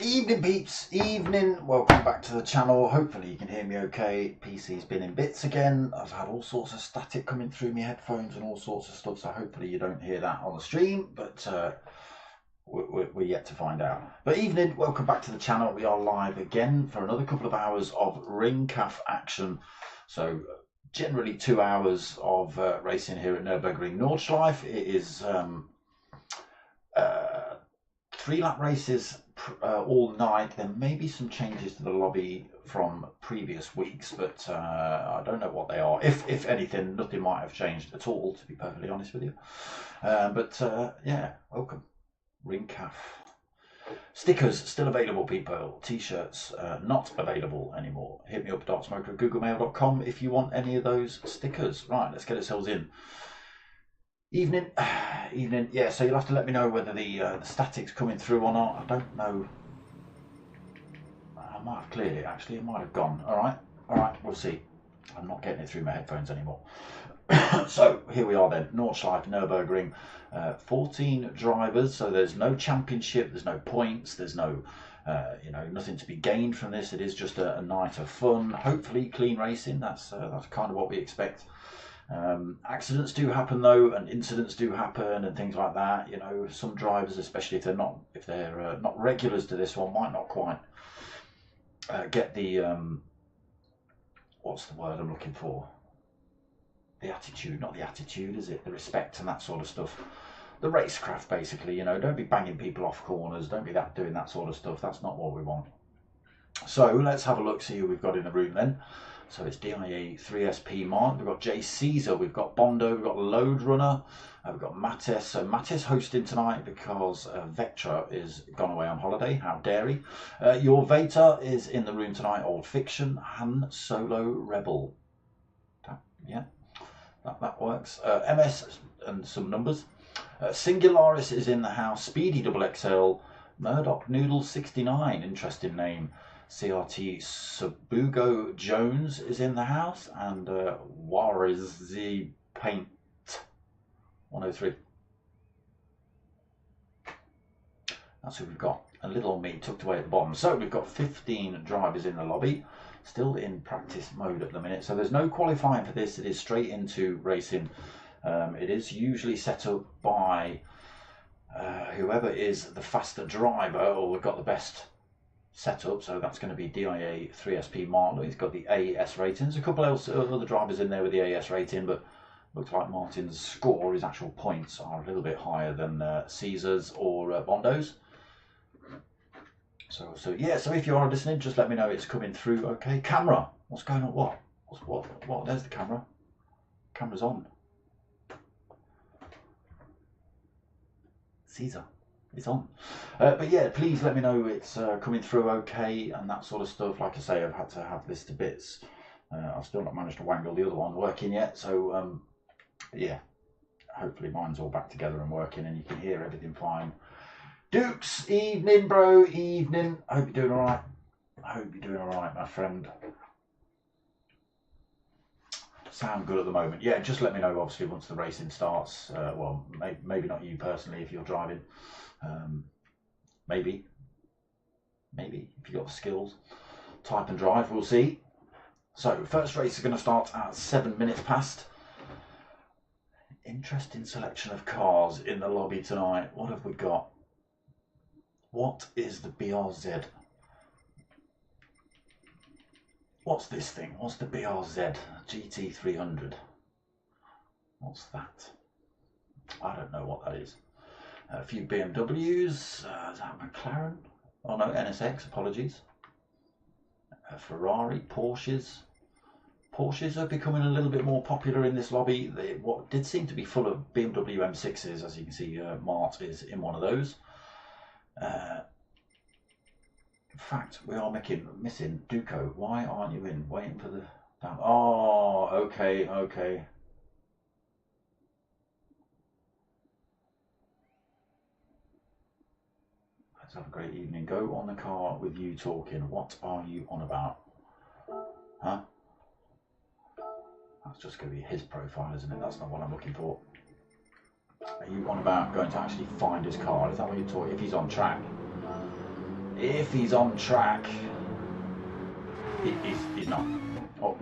Evening peeps, evening, welcome back to the channel. Hopefully you can hear me okay. PC's been in bits again. I've had all sorts of static coming through my headphones and all sorts of stuff, so hopefully you don't hear that on the stream, but we're yet to find out. But evening, welcome back to the channel. We are live again for another couple of hours of ring-calf action. So generally 2 hours of racing here at Nurburgring Nordshliefe. It is 3-lap races all night. There may be some changes to the lobby from previous weeks, but I don't know what they are. If anything, nothing might have changed at all, to be perfectly honest with you. Yeah, welcome. Ring calf. Stickers still available, people. T-shirts not available anymore. Hit me up, darksmoker@googlemail.com if you want any of those stickers. Right, let's get ourselves in. Evening, yeah, so you'll have to let me know whether the static's coming through or not. I don't know. I might have cleared it, actually. It might have gone. All right, we'll see. I'm not getting it through my headphones anymore. So here we are then, Nordschleife, Nurburgring. 14 drivers, so there's no championship, there's no points, there's no, nothing to be gained from this. It is just a night of fun, hopefully clean racing. That's kind of what we expect. Accidents do happen though, and incidents do happen and things like that. You know, some drivers, especially if they're not regulars to this one, might not quite get the what's the word I'm looking for? The attitude, not the attitude, is it? The respect and that sort of stuff. The racecraft, basically. You know, don't be banging people off corners. Don't be doing that sort of stuff. That's not what we want. So let's have a look, see who we've got in the room then. So it's DIA 3SP Mark, we've got J Caesar, we've got Bondo, we've got Load Runner, we've got Mattis. So Mattis hosting tonight because Vectra is gone away on holiday. How dare he? Your Veta is in the room tonight. Old Fiction, Han Solo Rebel. Yeah, that works. MS and some numbers. Singularis is in the house. Speedy XXL. Murdoch Noodle 69, interesting name. CRT Sabugo Jones is in the house, and Warizy Paint 103. That's who we've got. A little old me tucked away at the bottom. So we've got 15 drivers in the lobby, still in practice mode at the minute. So there's no qualifying for this. It is straight into racing. It is usually set up by whoever is the faster driver or got the best setup. So that's going to be DIA 3SP Martin. He's got the AS rating. There's a couple else other drivers in there with the AS rating, but looks like Martin's score, his actual points, are a little bit higher than Caesar's or Bondo's. So yeah, so if you are listening, just let me know it's coming through okay. Camera, what's going on? What? There's the camera. Camera's on. Caesar, it's on. But yeah, please let me know it's coming through okay and that sort of stuff. Like I say, I've had to have this to bits. I've still not managed to wangle the other one working yet. So yeah, hopefully mine's all back together and working and you can hear everything fine. Dukes, evening bro, evening. I hope you're doing alright. I hope you're doing alright, my friend. Sound good at the moment. Yeah, just let me know obviously once the racing starts. Well, maybe not you personally if you're driving. Maybe if you've got the skills. Type and drive, we'll see. So first race is going to start at 7 minutes past. Interesting selection of cars in the lobby tonight. What have we got? What is the BRZ? What's this thing? What's the BRZ GT300? What's that? I don't know what that is. A few BMWs. Is that McLaren? Oh no, NSX, apologies. Ferrari, Porsches. Porsches are becoming a little bit more popular in this lobby. What did seem to be full of BMW M6s, as you can see, Mart is in one of those. In fact, we are missing Duco. Why aren't you in? Waiting for the down. Oh, okay, okay. Let's have a great evening. Go on the car with you talking. What are you on about? Huh? That's just going to be his profile, isn't it? That's not what I'm looking for. Are you on about going to actually find his car? Is that what you're talking? If he's on track. If he's on track. He's not. Oh.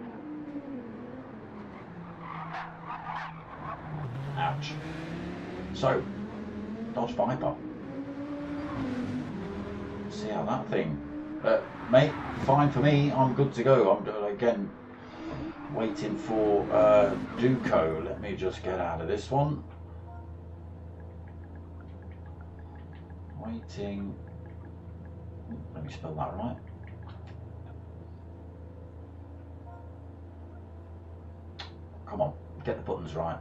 Ouch. So, Dodge Viper. See how that thing. Mate, fine for me. I'm good to go. I'm again waiting for Duco. Let me just get out of this one. Waiting. Let me spell that right. Come on, get the buttons right.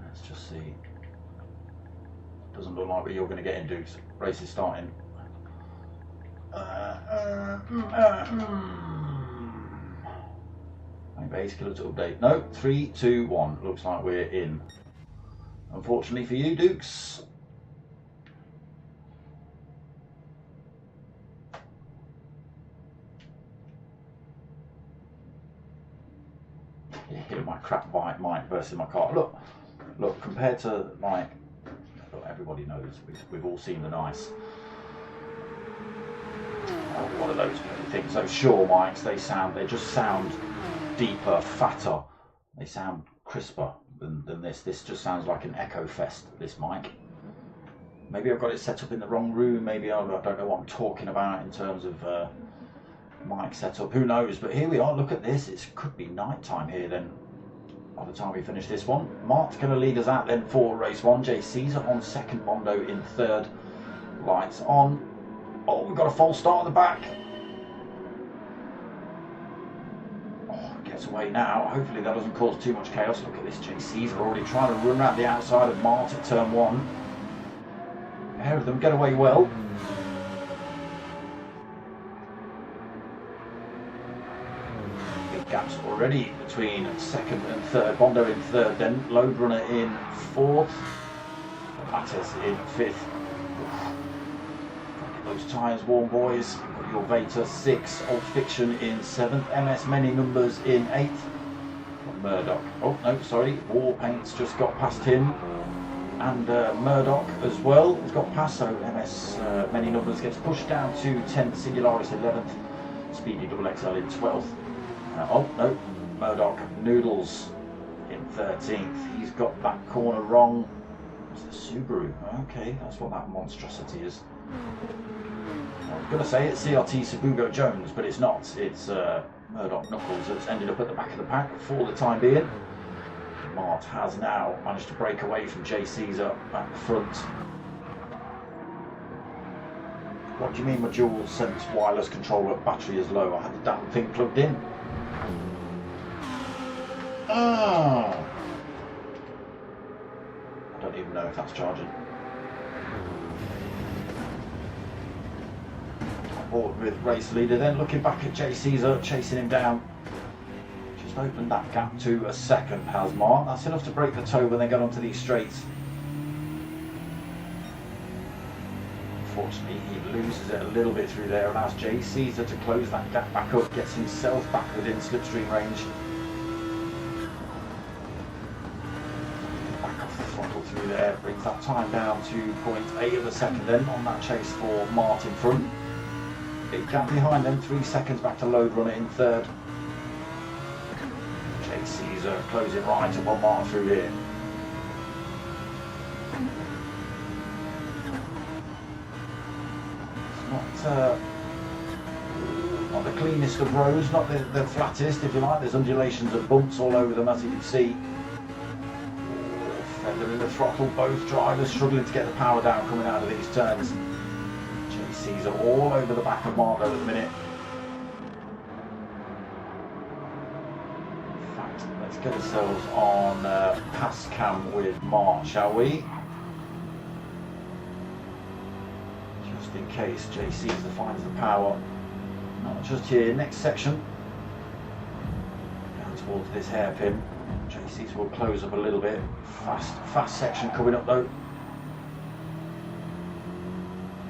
Let's just see. Doesn't look like what you're going to get in, Dukes. Race is starting. Base killer to update. No, 3, 2, 1. Looks like we're in. Unfortunately for you, Dukes. Hit my crap bike mic versus my car. Look. Compared to like, look, everybody knows we've all seen the nice. One of those things. Those Shure mics. They just sound deeper, fatter. They sound crisper than this. This just sounds like an echo fest, this mic. Maybe I've got it set up in the wrong room. Maybe I don't know what I'm talking about in terms of mic setup. Who knows? But here we are. Look at this. It could be night time here then. By the time we finish this one, Mart's going to lead us out then for race 1. J Caesar on second, Mondo in third. Lights on. Oh, we've got a false start at the back. Away now. Hopefully that doesn't cause too much chaos. Look at this, J Caesar already trying to run around the outside of Mart at turn 1. A pair of them get away well. Big gaps already between second and third. Bondo in third, then Load Runner in fourth. Mattes in fifth. Get those tyres warm, boys. Your Veta 6, Old Fiction in 7th, MS Many Numbers in 8th, Murdoch, oh no, sorry, War Paint's just got past him, and Murdoch as well has got past, so MS Many Numbers gets pushed down to 10th, Singularis 11th, Speedy XXL in 12th, oh no, Murdoch Noodles in 13th, he's got that corner wrong, it's the Subaru, okay, that's what that monstrosity is. I was going to say it's CRT Sabugo Jones, but it's not. It's Murdoch Knuckles that's ended up at the back of the pack for the time being. Mart has now managed to break away from J Caesar at the front. What do you mean my dual sense wireless controller battery is low? I had the damn thing plugged in. Ah! I don't even know if that's charging. Board with race leader, then looking back at J Caesar, chasing him down. Just opened that gap to a second, has Mart. That's enough to break the toe when they get onto these straights. Unfortunately, he loses it a little bit through there, allows J Caesar to close that gap back up, gets himself back within slipstream range. Back off the throttle through there, brings that time down to 0.8 of a second then on that chase for Mart in front. Big gap behind them, 3 seconds back to Load Runner in third. J Caesar closing right up on Mart through here. not the cleanest of roads, not the flattest, if you like. There's undulations and bumps all over them, as you can see. Feather in the throttle, both drivers struggling to get the power down coming out of these turns. JC's are all over the back of Marco at the minute. In fact, let's get ourselves on pass cam with Mart, shall we? Just in case JC's finds the power. Not just here, next section. Down towards this hairpin. JC's will close up a little bit. Fast section coming up though.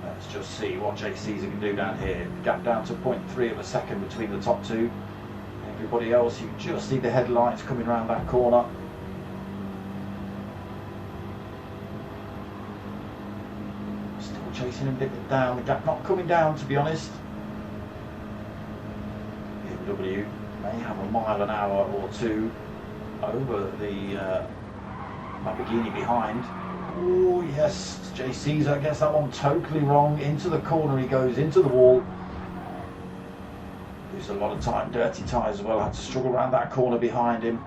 Let's just see what JC's can do down here. Gap down to 0.3 of a second between the top two. Everybody else, you just see the headlights coming around that corner. Still chasing him a bit down. The gap not coming down, to be honest. BMW may have a mile an hour or two over the Lamborghini behind. Oh yes, JC's, I guess that one totally wrong. Into the corner he goes, into the wall. Loses a lot of time, dirty tyres as well, had to struggle around that corner behind him.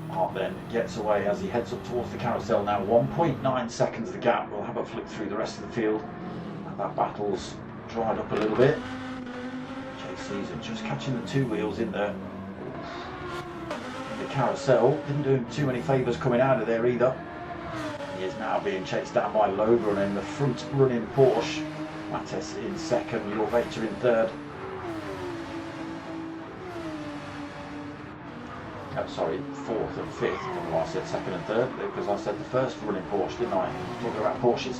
Hart then gets away as he heads up towards the carousel now. 1.9 seconds the gap. We'll have a flick through the rest of the field. And that battle's dried up a little bit. JC's are just catching the two wheels in the carousel. Didn't do him too many favours coming out of there either. He is now being chased down by Logan in the front running Porsche. Mattes in second, Jorveta in third. Oh, sorry, fourth and fifth. I don't know why I said second and third, because I said the first running Porsche, didn't I? Talking about Porsches.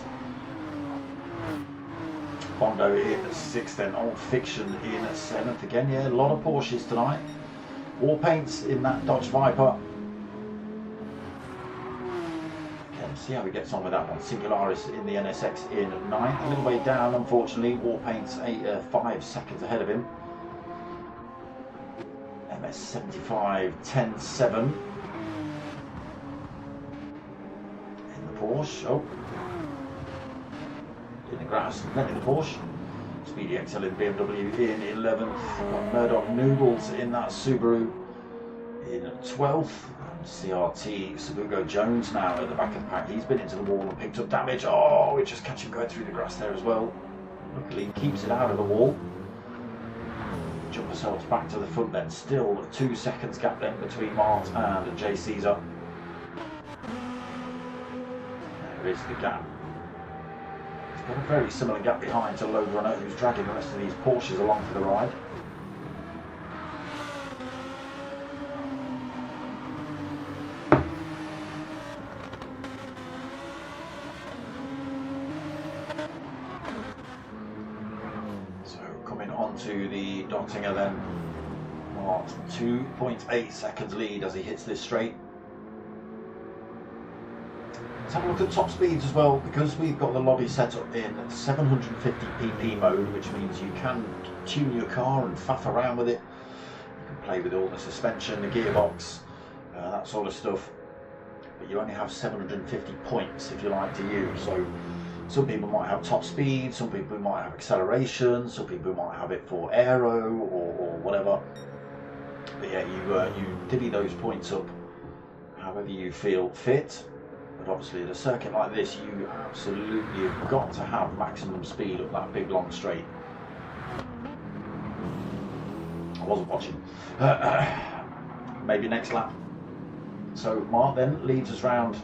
Bondo in at sixth, then Old Fiction in at seventh again. Yeah, a lot of Porsches tonight. War paints in that Dodge Viper. Okay, see how he gets on with that one. Singularis in the NSX in ninth. A little way down, unfortunately. War paints 5 seconds ahead of him. MS75 10.7 in the Porsche. Oh. In the grass, then in the Porsche. Speedy XL in BMW in 11th. Got Murdoch Noodles in that Subaru in 12th. And CRT Sabugo Jones now at the back of the pack. He's been into the wall and picked up damage. Oh, we just catch him going through the grass there as well. Luckily, he keeps it out of the wall. Jump ourselves back to the front then. Still 2 seconds gap then between Mart and J. Caesar. There is the gap. Got a very similar gap behind to Load Runner, who's dragging the rest of these Porsches along for the ride. So coming on to the Dottinger then. Mart 2.8 seconds lead as he hits this straight. Let's have a look at top speeds as well, because we've got the lobby set up in 750 pp mode, which means you can tune your car and faff around with it. You can play with all the suspension, the gearbox, that sort of stuff. But you only have 750 points if you like to use. So some people might have top speed, some people might have acceleration, some people might have it for aero or whatever. But yeah, you divvy those points up however you feel fit. But obviously at a circuit like this, you absolutely have got to have maximum speed up that big long straight. I wasn't watching. Maybe next lap. So Mart then leads us round,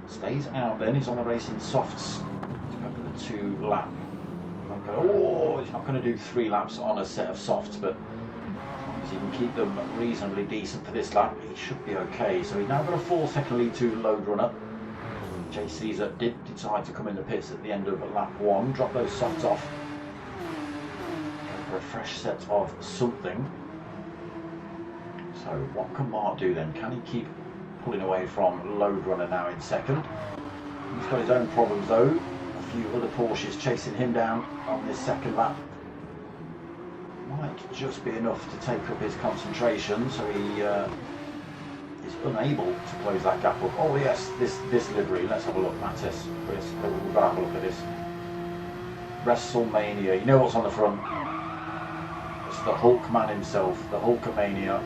stays out then, he's on the racing softs. He's going for the 2 lap. He's not going to do 3 laps on a set of softs, but as long as he can keep them reasonably decent for this lap, he should be okay. So he's now got a 4-second lead to Load Runner. J. Caesar did decide to come in the pits at the end of lap 1, drop those softs off, go for a fresh set of something. So what can Mart do then? Can he keep pulling away from Load Runner now in second? He's got his own problems though. A few other Porsches chasing him down on this second lap. Might just be enough to take up his concentration, so is unable to close that gap up. Oh yes, this livery. Let's have a look, Mattis. Chris, we've got to have a look at this. WrestleMania. You know what's on the front? It's the Hulk man himself, the Hulkamania.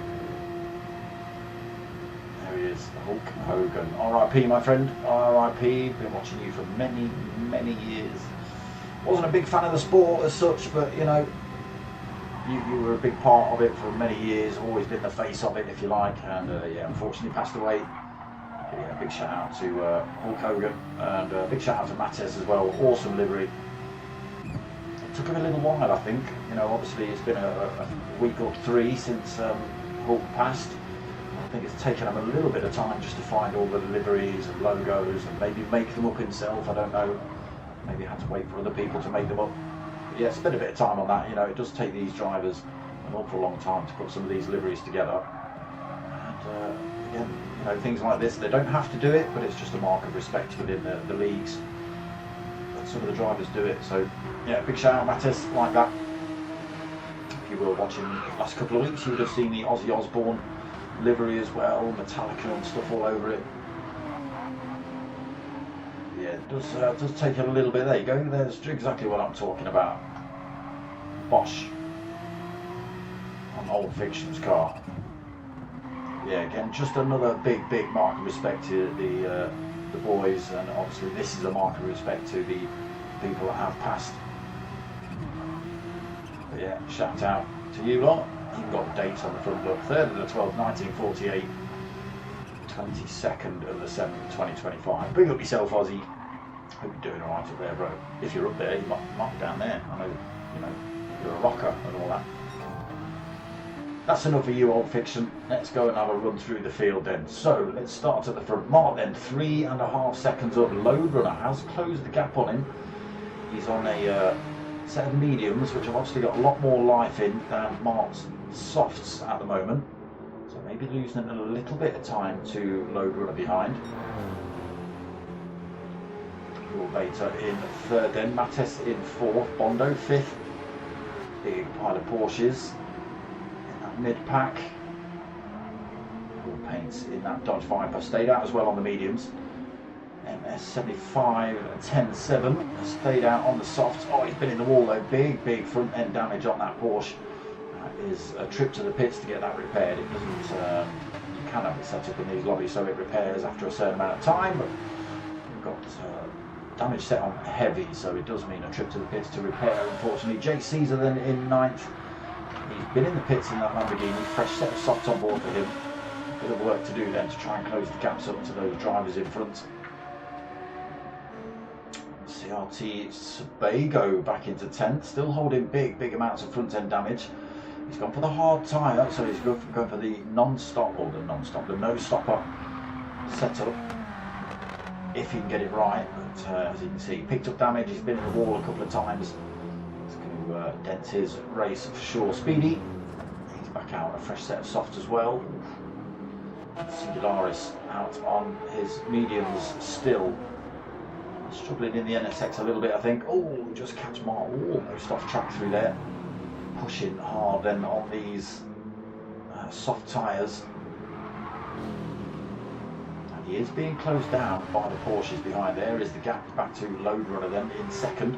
There he is, the Hulk Hogan. R.I.P. my friend. R.I.P. Been watching you for many, many years. Wasn't a big fan of the sport as such, but you know, you were a big part of it for many years. Always been the face of it, if you like. And yeah, unfortunately passed away. Yeah, big shout out to Hulk Hogan, and big shout out to Mattis as well. Awesome livery. It took him a little while, I think. You know, obviously it's been a week or three since Hulk passed. I think it's taken him a little bit of time just to find all the liveries and logos and maybe make them up himself. I don't know. Maybe had to wait for other people to make them up. But yeah, spent a bit of time on that. You know, it does take these drivers an awful long time to put some of these liveries together. And again, you know, things like this, they don't have to do it, but it's just a mark of respect within the leagues. But some of the drivers do it. So yeah, big shout out Mattis like that. If you were watching the last couple of weeks, you would have seen the Ozzy Osbourne livery as well, Metallica and stuff all over it. Yeah, it does take a little bit. There you go. There's exactly what I'm talking about. Bosch on Old Fiction's car. Yeah, again, just another big mark of respect to the boys, and obviously this is a mark of respect to the people that have passed. But yeah, shout out to you lot. You've got the dates on the front book. 3rd of the 12th, 1948. 22nd of the 7th, 2025. Bring up yourself, Ozzy. Hope you're doing alright up there, bro. If you're up there, you might be down there. I know, you know, you're a rocker and all that. That's enough of you, Old Fiction. Let's go and have a run through the field then. So, let's start at the front. Mark then, 3.5 seconds up. Load Runner has closed the gap on him. He's on a set of mediums, which have obviously got a lot more life in than Mark's softs at the moment. So maybe losing a little bit of time to Load Runner behind. Beta in 3rd then, Mattis in 4th, Bondo 5th. Big pile of Porsches in that mid-pack. All paints in that Dodge Viper. Stayed out as well on the mediums. MS75 10.7 stayed out on the softs. Oh, he's been in the wall though. Big front end damage on that Porsche. That is a trip to the pits to get that repaired. It doesn't, you can have it set up in these lobbies so it repairs after a certain amount of time, but we've got damage set on heavy, so it does mean a trip to the pits to repair, unfortunately. Jake Caesar then in 9th. He's been in the pits in that Lamborghini. Fresh set of softs on board for him. Bit of work to do then to try and close the gaps up to those drivers in front. CRT Sebago back into 10th, still holding big amounts of front end damage. He's gone for the hard tyre, so he's going for the non-stop, or the no-stopper setup, if he can get it right. But as you can see, he picked up damage. He's been in the wall a couple of times. It's going to dent his race for sure. Speedy, he's back out, a fresh set of softs as well. Singularis out on his mediums still. Struggling in the NSX a little bit, I think. Oh, just catch Mark almost off track through there. Pushing hard then on these soft tyres. And he is being closed down by the Porsches behind. There is the gap back to Load Runner then in 2nd.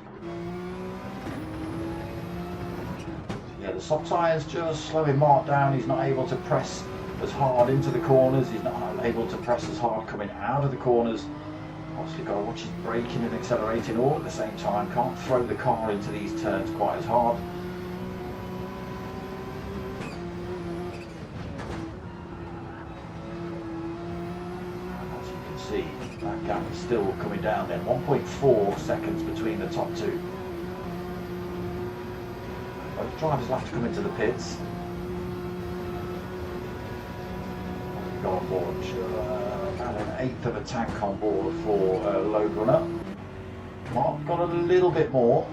Yeah, the soft tyres just slowing Mark down. He's not able to press as hard into the corners. He's not able to press as hard coming out of the corners. Obviously got to watch his braking and accelerating all at the same time. Can't throw the car into these turns quite as hard. As you can see, that gap is still coming down then. 1.4 seconds between the top two. Both drivers will have to come into the pits. Go on board. About an 1/8 of a tank on board for Load Runner. Mark got a little bit more.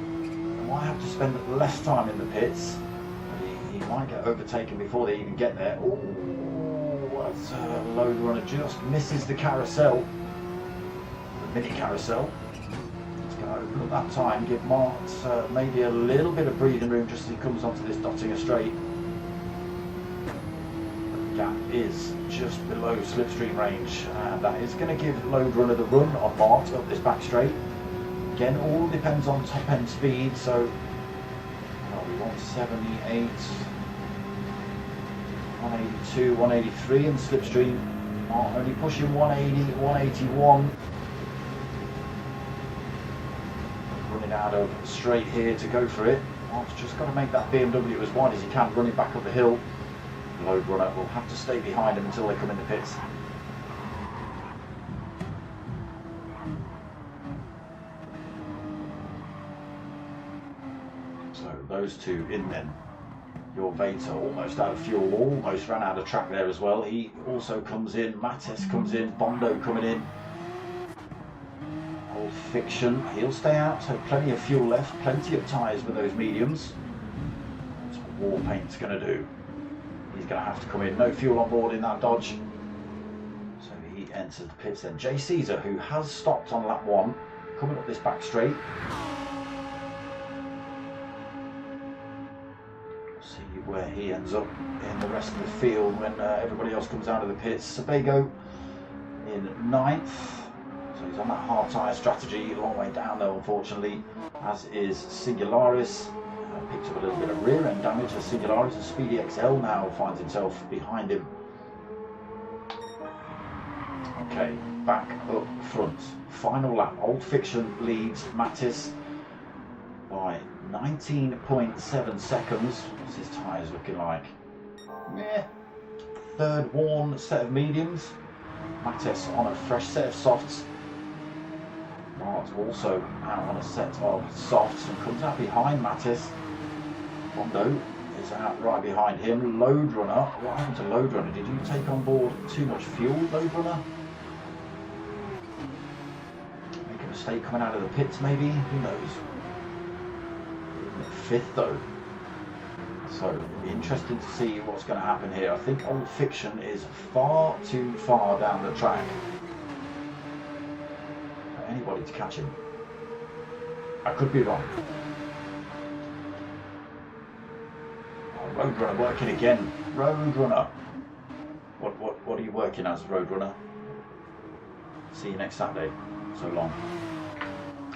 Might have to spend less time in the pits. He might get overtaken before they even get there. Oh, that's Load Runner just misses the carousel, the mini carousel. It's going to open up that time, give Mark maybe a little bit of breathing room just as he comes onto this Dottinger straight. gap is just below slipstream range, and that is going to give Load Runner the run on Mart up this back straight. Again, all depends on top end speed, so we 178, 182, 183 in the slipstream. Mart only pushing 180, 181. Running out of straight here to go for it. Mart's just got to make that BMW as wide as he can, running back up the hill. Load Runner will have to stay behind him until they come in the pits. So those two in then. Your Veta almost out of fuel, almost ran out of track there as well. He also comes in, Mattis comes in, Bondo coming in. Old Fiction, he'll stay out, so plenty of fuel left, plenty of tyres with those mediums. That's what Warpaint's going to do. He's going to have to come in, no fuel on board in that Dodge. So he enters the pits then. J. Caesar, who has stopped on lap 1, coming up this back straight. See where he ends up in the rest of the field when everybody else comes out of the pits. Sebago in 9th. So he's on that hard tyre strategy, a long way down though, unfortunately, as is Singularis. Picks up a little bit of rear end damage as Singularis, and Speedy XL now finds himself behind him. Okay, back up front. Final lap. Old Fiction leads Mattis by 19.7 seconds. What's his tyres looking like? Meh. Third worn set of mediums. Mattis on a fresh set of softs. Mart also out on a set of softs and comes out behind Mattis. Bondo is out right behind him. Load Runner, what happened to Load Runner? Did you take on board too much fuel, Load Runner? Make a mistake coming out of the pits maybe? Who knows? 5th though. So it'll be interesting to see what's going to happen here. I think Old Fiction is far too far down the track for anybody to catch him. I could be wrong. Road Runner working again. Road Runner. What are you working as, Road Runner? See you next Saturday. So long.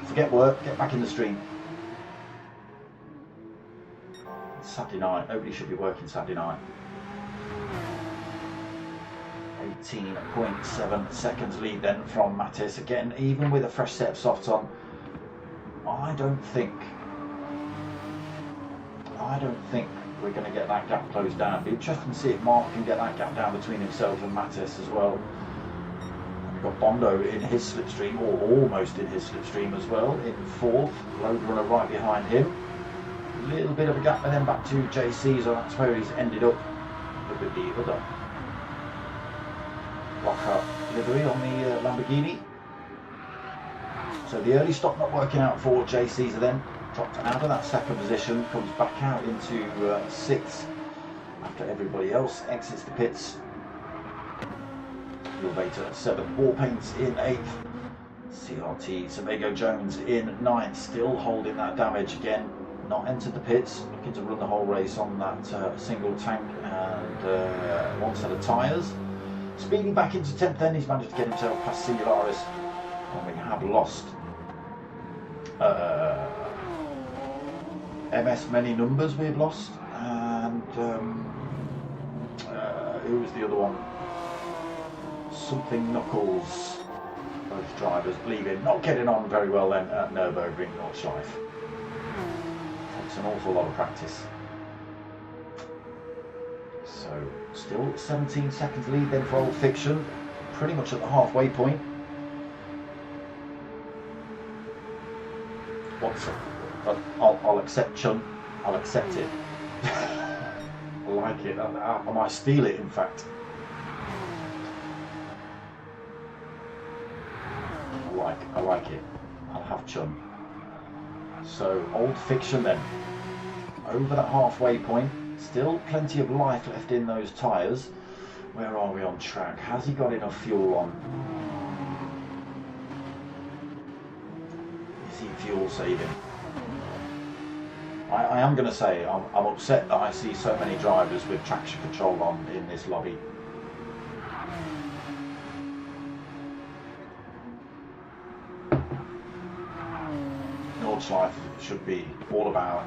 Forget work, get back in the stream. It's Saturday night. Nobody should be working Saturday night. 18.7 seconds lead then from Mattis. Again, even with a fresh set of softs on, I don't think we're going to get that gap closed down. It'll be interesting to see if Mark can get that gap down between himself and Mattis as well. And we've got Bondo in his slipstream, or almost in his slipstream as well, in 4th. Load Runner right behind him. A little bit of a gap, and then back to J. Caesar. That's where he's ended up with the other Lockhart livery on the Lamborghini. So the early stop not working out for J. Caesar then. Dropped out of that 2nd position, comes back out into 6th after everybody else exits the pits. Elevator at 7th, Warpaint in 8th, CRT Sebago Jones in 9th, still holding that damage again, not entered the pits, looking to run the whole race on that single tank and one set of tyres. Speeding back into 10th then, he's managed to get himself past Singularis, and we have lost MS many numbers we've lost, and who was the other one? Something Knuckles. Both drivers leaving, not getting on very well then at Nurburgring Nordshliefe. Takes an awful lot of practice. So still 17 seconds lead then for Old Fiction, pretty much at the halfway point. I'll accept Chun. I'll accept it. I like it. I might steal it, in fact. I like it. I'll have Chun. So Old Fiction then, over that halfway point. Still plenty of life left in those tyres. Where are we on track? Has he got enough fuel on? Is he fuel saving? I am going to say I'm upset that I see so many drivers with traction control on in this lobby. Nordschleife should be all about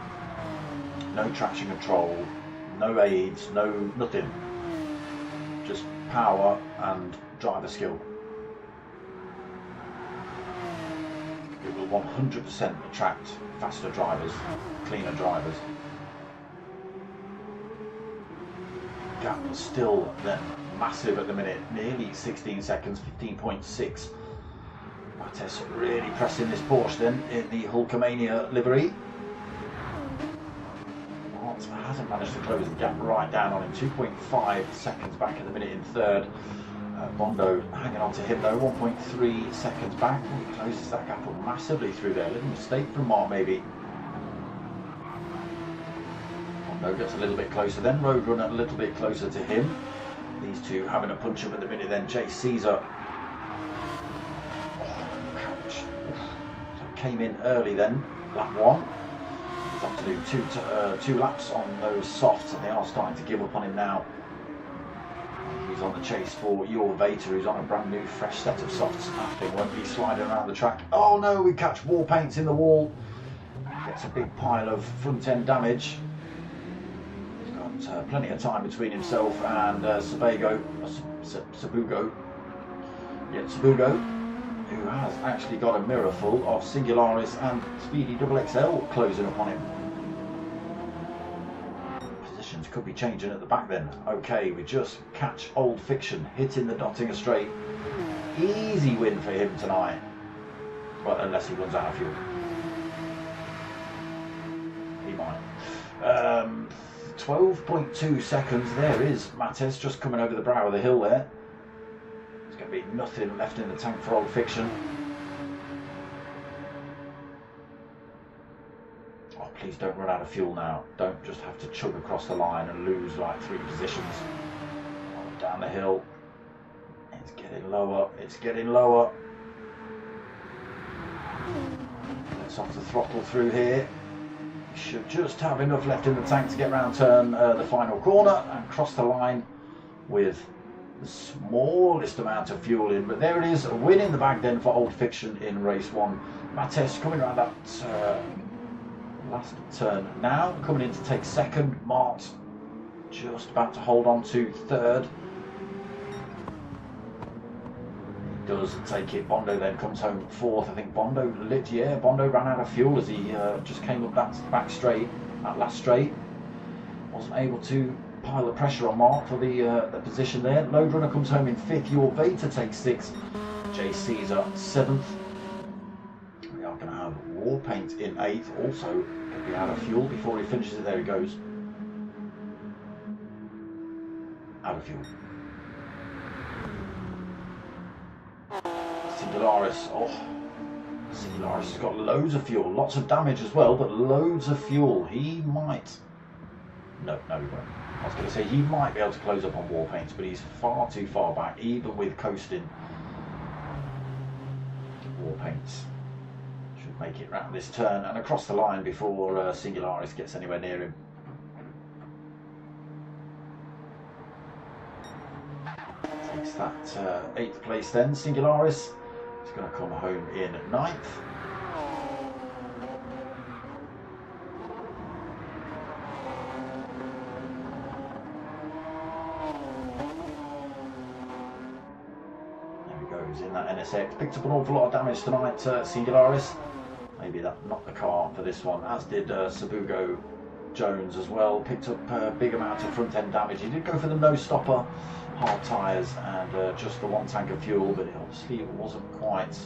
no traction control, no aids, nothing. Just power and driver skill. It will 100% attract faster drivers, cleaner drivers. Gap was still then massive at the minute, nearly 16 seconds, 15.6. Mattes really pressing this Porsche then in the Hulkamania livery. Mart hasn't managed to close the gap right down on him, 2.5 seconds back at the minute in third. Bondo hanging on to him though, 1.3 seconds back. He closes that gap up massively through there. A little mistake from Mart maybe. Bondo gets a little bit closer then, Roadrunner a little bit closer to him. These two having a punch up at the minute then. Jay Caesar came in early then, lap one. He's have to do two laps on those softs and they are starting to give up on him now. He's on the chase for your Vater, who's on a brand new fresh set of softs. Nothing won't be sliding around the track. Oh no, we catch wall paints in the wall. Gets a big pile of front end damage. He's got plenty of time between himself and Sabugo. Yeah, Sabugo, who has actually got a mirror full of Singularis and Speedy XXL closing upon him. Positions could be changing at the back then. Okay, we just catch Old Fiction hitting the Nottingham straight. Easy win for him tonight. Well, unless he runs out of fuel. He might. 12.2 seconds. There is Mattes just coming over the brow of the hill there. There's going to be nothing left in the tank for Old Fiction. Oh, please don't run out of fuel now. Don't just have to chug across the line and lose like 3 positions. Oh, down the hill. It's getting lower. It's getting lower. Let's off the throttle through here. Should just have enough left in the tank to get round turn the final corner and cross the line with the smallest amount of fuel in. But there it is, a win in the bag then for Old Fiction in race 1. Mattes coming around that last turn now, coming in to take second. Mart just about to hold on to third. He does take it. Bondo then comes home fourth. I think Bondo Bondo ran out of fuel as he just came up that back straight, that last straight. Wasn't able to pile of pressure on Mark for the position there. Load Runner comes home in 5th. Your Vater takes 6th. Jay Caesar 7th. We are going to have War Paint in 8th. Also going to be out of fuel before he finishes it. There he goes. Out of fuel. Singularis. Oh, Singularis has got loads of fuel. Lots of damage as well, but loads of fuel. He might... No, he won't. I was going to say he might be able to close up on War Paints, but he's far too far back, even with coasting. War Paints should make it round this turn and across the line before Singularis gets anywhere near him. Takes that 8th place then. Singularis is going to come home in 9th. In that NSX, picked up an awful lot of damage tonight, Singularis. Maybe that knocked the car for this one, as did Sabugo Jones as well. Picked up a big amount of front end damage. He did go for the no stopper, hard tyres, and just the 1 tank of fuel, but obviously it wasn't quite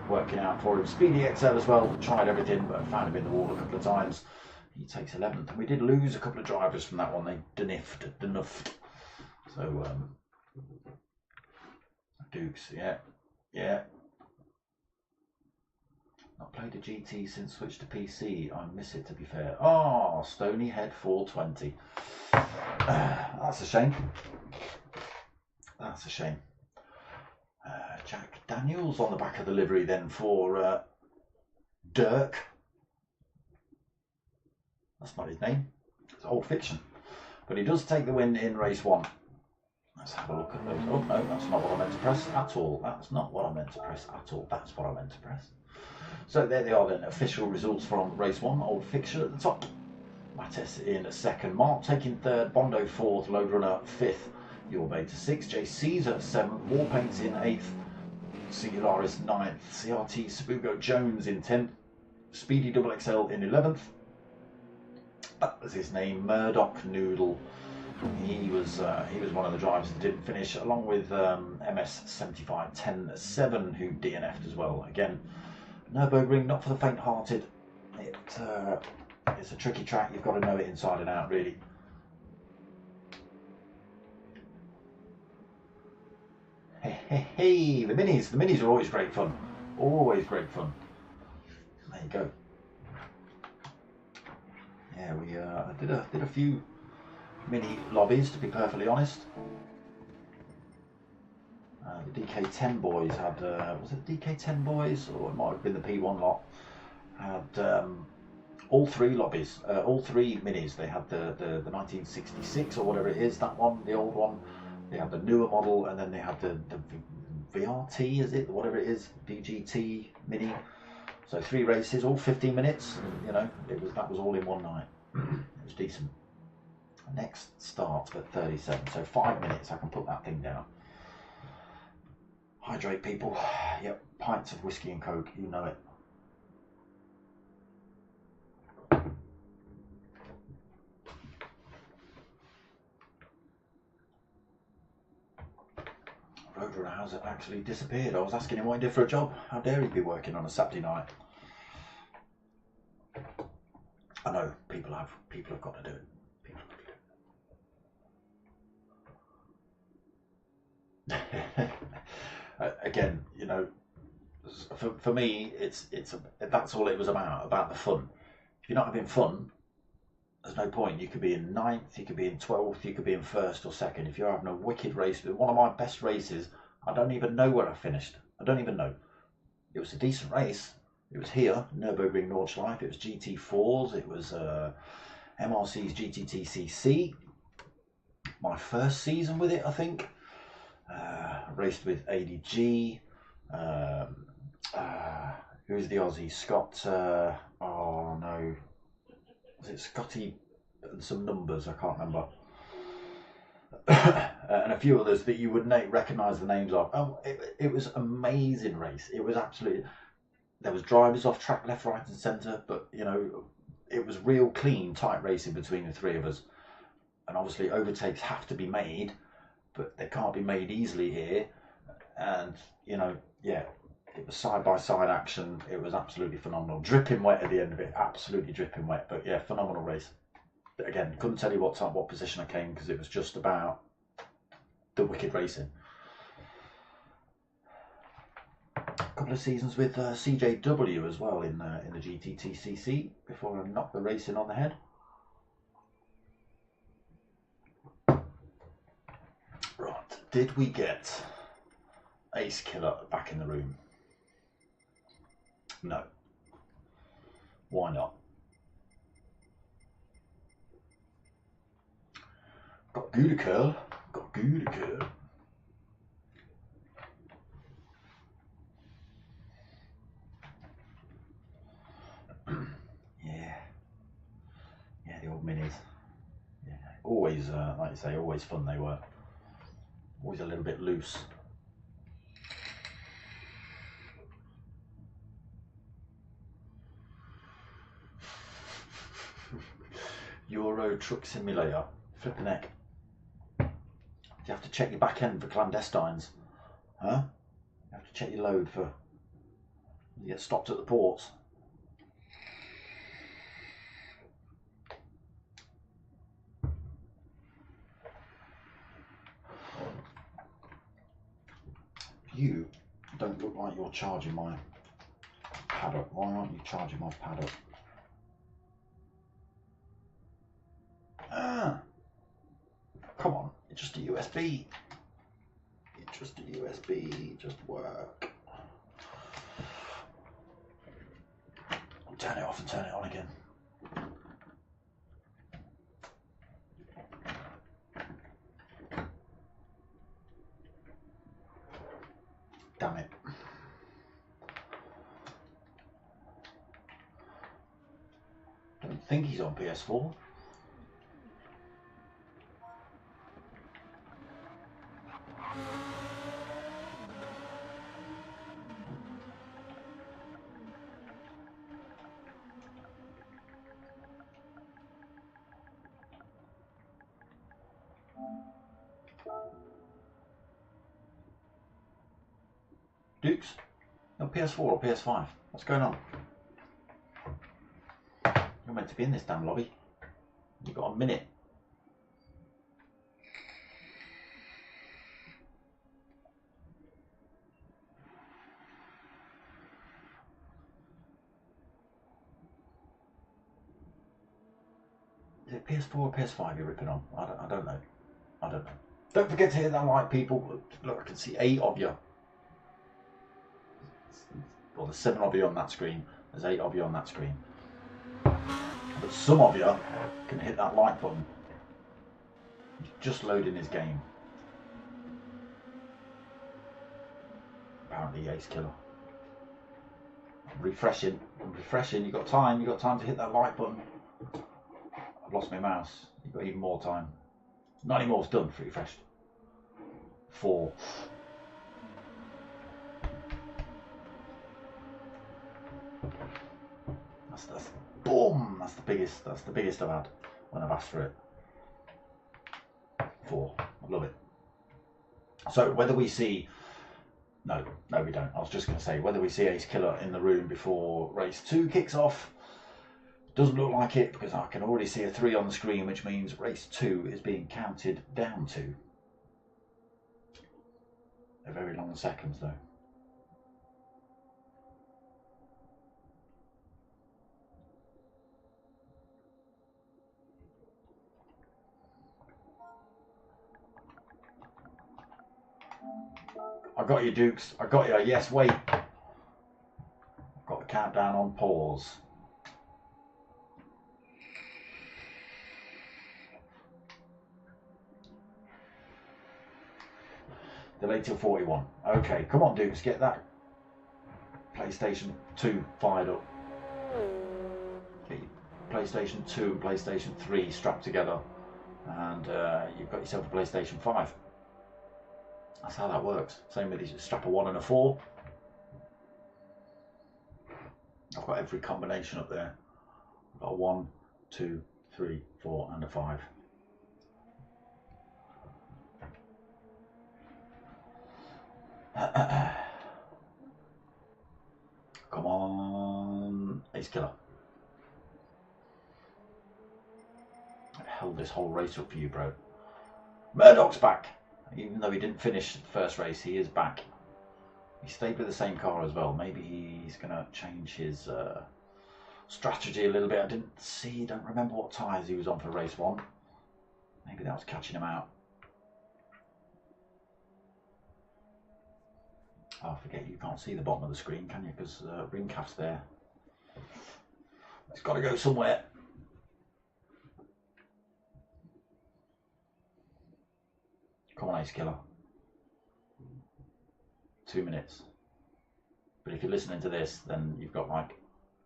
working out for him. Speedy XL as well, tried everything, but found him in the wall a couple of times. He takes 11th, and we did lose a couple of drivers from that one. They denuffed. So Dukes, yeah. Not played a GT since switched to PC. I miss it, to be fair. Oh, Stony Head 420. That's a shame. That's a shame. Jack Daniels on the back of the livery then for Dirk. That's not his name. It's Old Fiction. But he does take the win in race 1. Let's have a look at those. Oh, no, that's not what I meant to press at all. That's not what I meant to press at all. That's what I meant to press. So there they are then. Official results from race 1. Old Fiction at the top. Mattes in 2nd. Mark taking 3rd. Bondo 4th. Load Runner 5th. Your Beta 6th. J. Caesar 7th. Warpaints in 8th. Singularis 9th. CRT Sabugo Jones in 10th. Speedy Double XL in 11th. That was his name. Murdoch Noodle. He was one of the drivers that didn't finish, along with MS 75-10-7, who DNF'd as well. Again, Nurburgring, not for the faint-hearted. It's a tricky track. You've got to know it inside and out, really. Hey, the minis. The minis are always great fun. Always great fun. There you go. Yeah, we did a few mini lobbies, to be perfectly honest. The DK10 boys had, was it the DK10 boys, or it might have been the P1 lot, had all 3 lobbies, all 3 minis. They had the 1966 or whatever it is, that one, the old one. They had the newer model, and then they had the VRT, is it, whatever it is, VGT mini. So 3 races, all 15 minutes. And, you know, that was all in one night. It was decent. Next start at 37, so 5 minutes. I can put that thing down. Hydrate, people. Yep, pints of whiskey and coke. You know it. Roadrunner has actually disappeared. I was asking him what he did for a job. How dare he be working on a Saturday night? I know people have got to do it. Again, you know, for me, that's all it was about the fun. If you're not having fun, there's no point. You could be in 9th, you could be in 12th, you could be in 1st or 2nd. If you're having a wicked race, one of my best races, I don't even know where I finished. I don't even know. It was a decent race. It was here, Nurburgring Nordshliefe. It was GT4s. It was MRC's GTTCC. My first season with it, I think. Raced with ADG. Who's the Aussie? Scott. Oh no. Was it Scotty? Some numbers, I can't remember. And a few others that you would recognise the names of. Oh, it was an amazing race. It was absolutely. There was drivers off track, left, right, and centre, but you know, it was real clean, tight racing between the 3 of us. And obviously, overtakes have to be made, but they can't be made easily here. And you know, yeah, it was side-by-side action. It was absolutely phenomenal. Dripping wet at the end of it, absolutely dripping wet. But yeah, phenomenal race. But again, couldn't tell you what position I came, because it was just about the wicked racing. A couple of seasons with CJW as well in the GTTCC before I knocked the racing on the head. Right, did we get Ace Killer back in the room? No. Why not? Got Gudicurl. Got Gudicurl. Yeah, the old minis. Yeah, always, like you say, always fun they were. Always a little bit loose. Euro Truck Simulator. Flipping heck. Do you have to check your back end for clandestines? Huh? You have to check your load for. You get stopped at the ports. You don't look like you're charging my paddock. Why aren't you charging my paddock? Ah! Come on, it's just a USB. It's just a USB, just work. Turn it off and turn it on again. Damn it. Don't think he's on PS4. Dukes? No, PS4 or PS5? What's going on? You're meant to be in this damn lobby. You've got a minute. Is it PS4 or PS5 you're ripping on? I don't know. I don't know. Don't forget to hit that like, people. Look, I can see 8 of you. Well, there's 7 of you on that screen. There's 8 of you on that screen. But some of you can hit that like button. He's just loading his game. Apparently Ace Killer. I'm refreshing. You've got time. You've got time to hit that like button. I've lost my mouse. You've got even more time. Not anymore, it's done. Refreshed. 4. That's boom. That's the biggest I've had when I've asked for it. 4. I love it. So whether we see, no we don't. I was just going to say whether we see Ace Killer in the room before race 2 kicks off. Doesn't look like it because I can already see a 3 on the screen, which means race 2 is being counted down to. A very long seconds though. I got you, Dukes. I got you. Yes, wait. I've got the countdown on pause. Delay till 41. Okay, come on, Dukes. Get that PlayStation 2 fired up. Get your PlayStation 2 and PlayStation 3 strapped together. And you've got yourself a PlayStation 5. That's how that works. Same with these, strap a 1 and a 4. I've got every combination up there. I've got a 1, 2, 3, 4 and a 5. Come on, Ace Killer. I've held this whole race up for you, bro. Murdoch's back. Even though he didn't finish the first race, he is back. He stayed with the same car as well. Maybe he's going to change his strategy a little bit. I don't remember what tyres he was on for race 1. Maybe that was catching him out. Oh, I forget you can't see the bottom of the screen, can you? Because ring calf's there. It's got to go somewhere. Come on, Ace Killer. 2 minutes. But if you're listening to this, then you've got like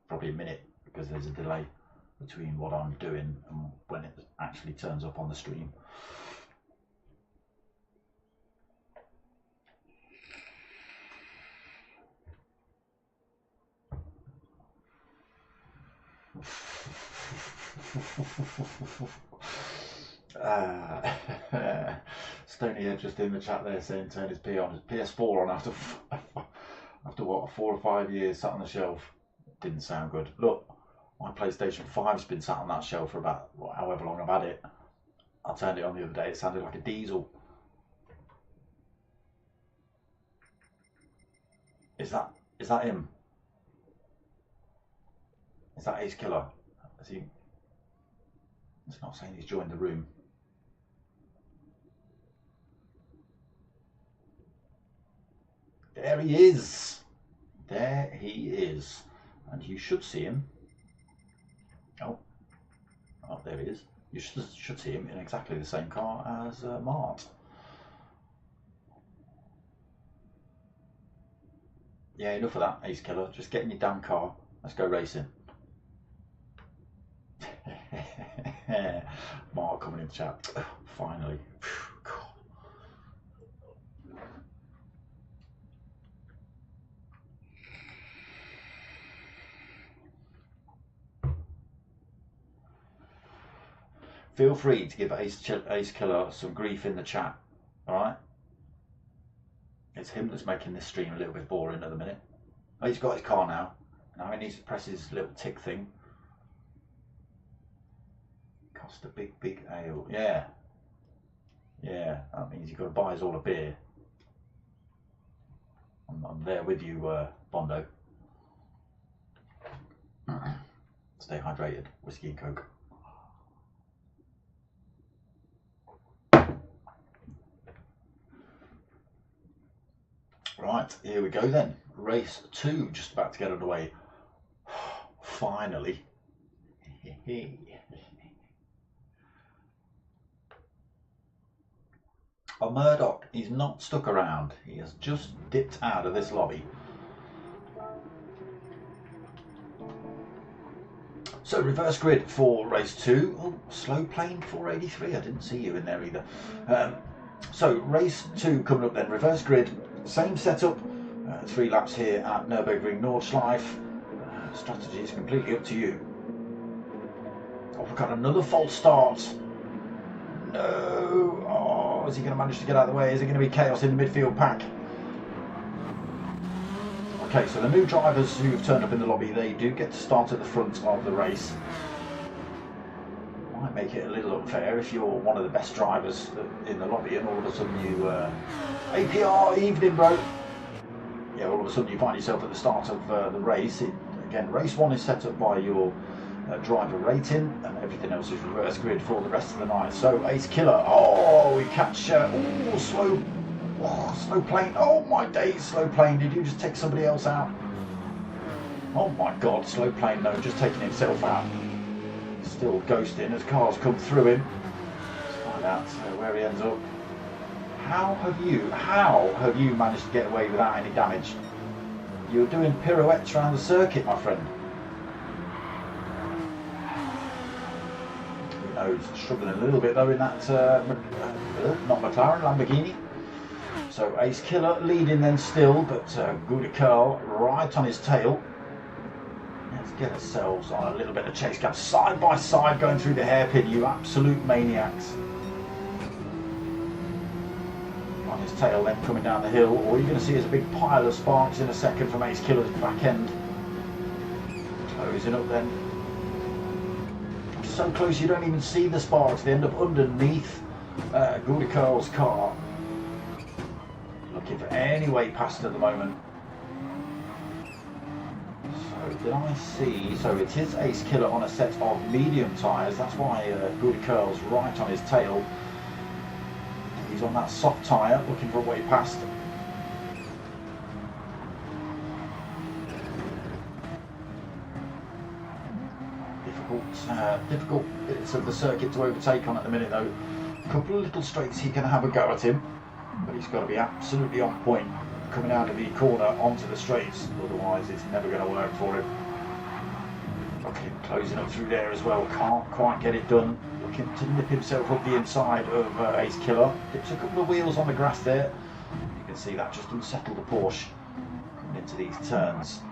probably a minute because there's a delay between what I'm doing and when it actually turns up on the stream. Stony Head just in the chat there saying turn his P on, his PS4 on after what, 4 or 5 years sat on the shelf. Didn't sound good. Look, my PlayStation 5's been sat on that shelf for about however long I've had it. I turned it on the other day, it sounded like a diesel. Is that him? Is that Ace Killer? Is he? It's not saying he's joined the room. There he is. There he is. And you should see him. Oh, there he is. You should see him in exactly the same car as Mart. Yeah, enough of that, Ace Killer. Just get in your damn car. Let's go racing. Mark coming in the chat. Finally. Feel free to give Ace Killer some grief in the chat. Alright? It's him that's making this stream a little bit boring at the minute. Oh, he's got his car now. Now he needs to press his little tick thing. Cost a big ale. Yeah. Yeah, that means you've got to buy us all a beer. I'm there with you, Bondo. Stay hydrated. Whiskey and Coke. Right, here we go then. Race 2 just about to get underway. Finally. Oh, Murdoch, he's not stuck around. He has just dipped out of this lobby. So, reverse grid for race 2. Oh, slow plane 483. I didn't see you in there either. So, race 2 coming up then. Reverse grid, same setup. 3 laps here at Nurburgring Nordshliefe. Strategy is completely up to you. Oh, we've got another false start. No. Oh, is he going to manage to get out of the way? Is it going to be chaos in the midfield pack? Okay, so the new drivers who've turned up in the lobby, they do get to start at the front of the race. Might make it a little unfair if you're one of the best drivers in the lobby and all of a sudden you... APR, evening bro! Yeah, all of a sudden you find yourself at the start of the race. Again, race 1 is set up by your driver rating, and everything else is reverse grid for the rest of the night. So Ace Killer, oh, we catch, slow plane, oh my days, slow plane, did you just take somebody else out? Oh my god, slow plane, no, just taking himself out. Still ghosting as cars come through him. Let's find out where he ends up. How have you managed to get away without any damage? You're doing pirouettes around the circuit, my friend. Struggling a little bit though in that, not McLaren, Lamborghini. So Ace Killer leading then still, but Gouda Curl right on his tail. Let's get ourselves on a little bit of chase gap, side by side going through the hairpin, you absolute maniacs. On his tail then coming down the hill, all you're going to see is a big pile of sparks in a second from Ace Killer's back end. Closing up then. So close you don't even see the sparks, they end up underneath Gouda Curl's car. Looking for any way past at the moment. So did I see, so it is Ace Killer on a set of medium tyres, that's why Gouda Curl's right on his tail. He's on that soft tyre looking for a way past. Difficult bits of the circuit to overtake on at the minute though. A couple of little straights he can have a go at him, but he's got to be absolutely on point coming out of the corner onto the straights, otherwise it's never going to work for him. Okay, closing up through there as well, can't quite get it done. Looking to nip himself up the inside of Ace Killer. Dips a couple of wheels on the grass there. You can see that just unsettled the Porsche coming into these turns.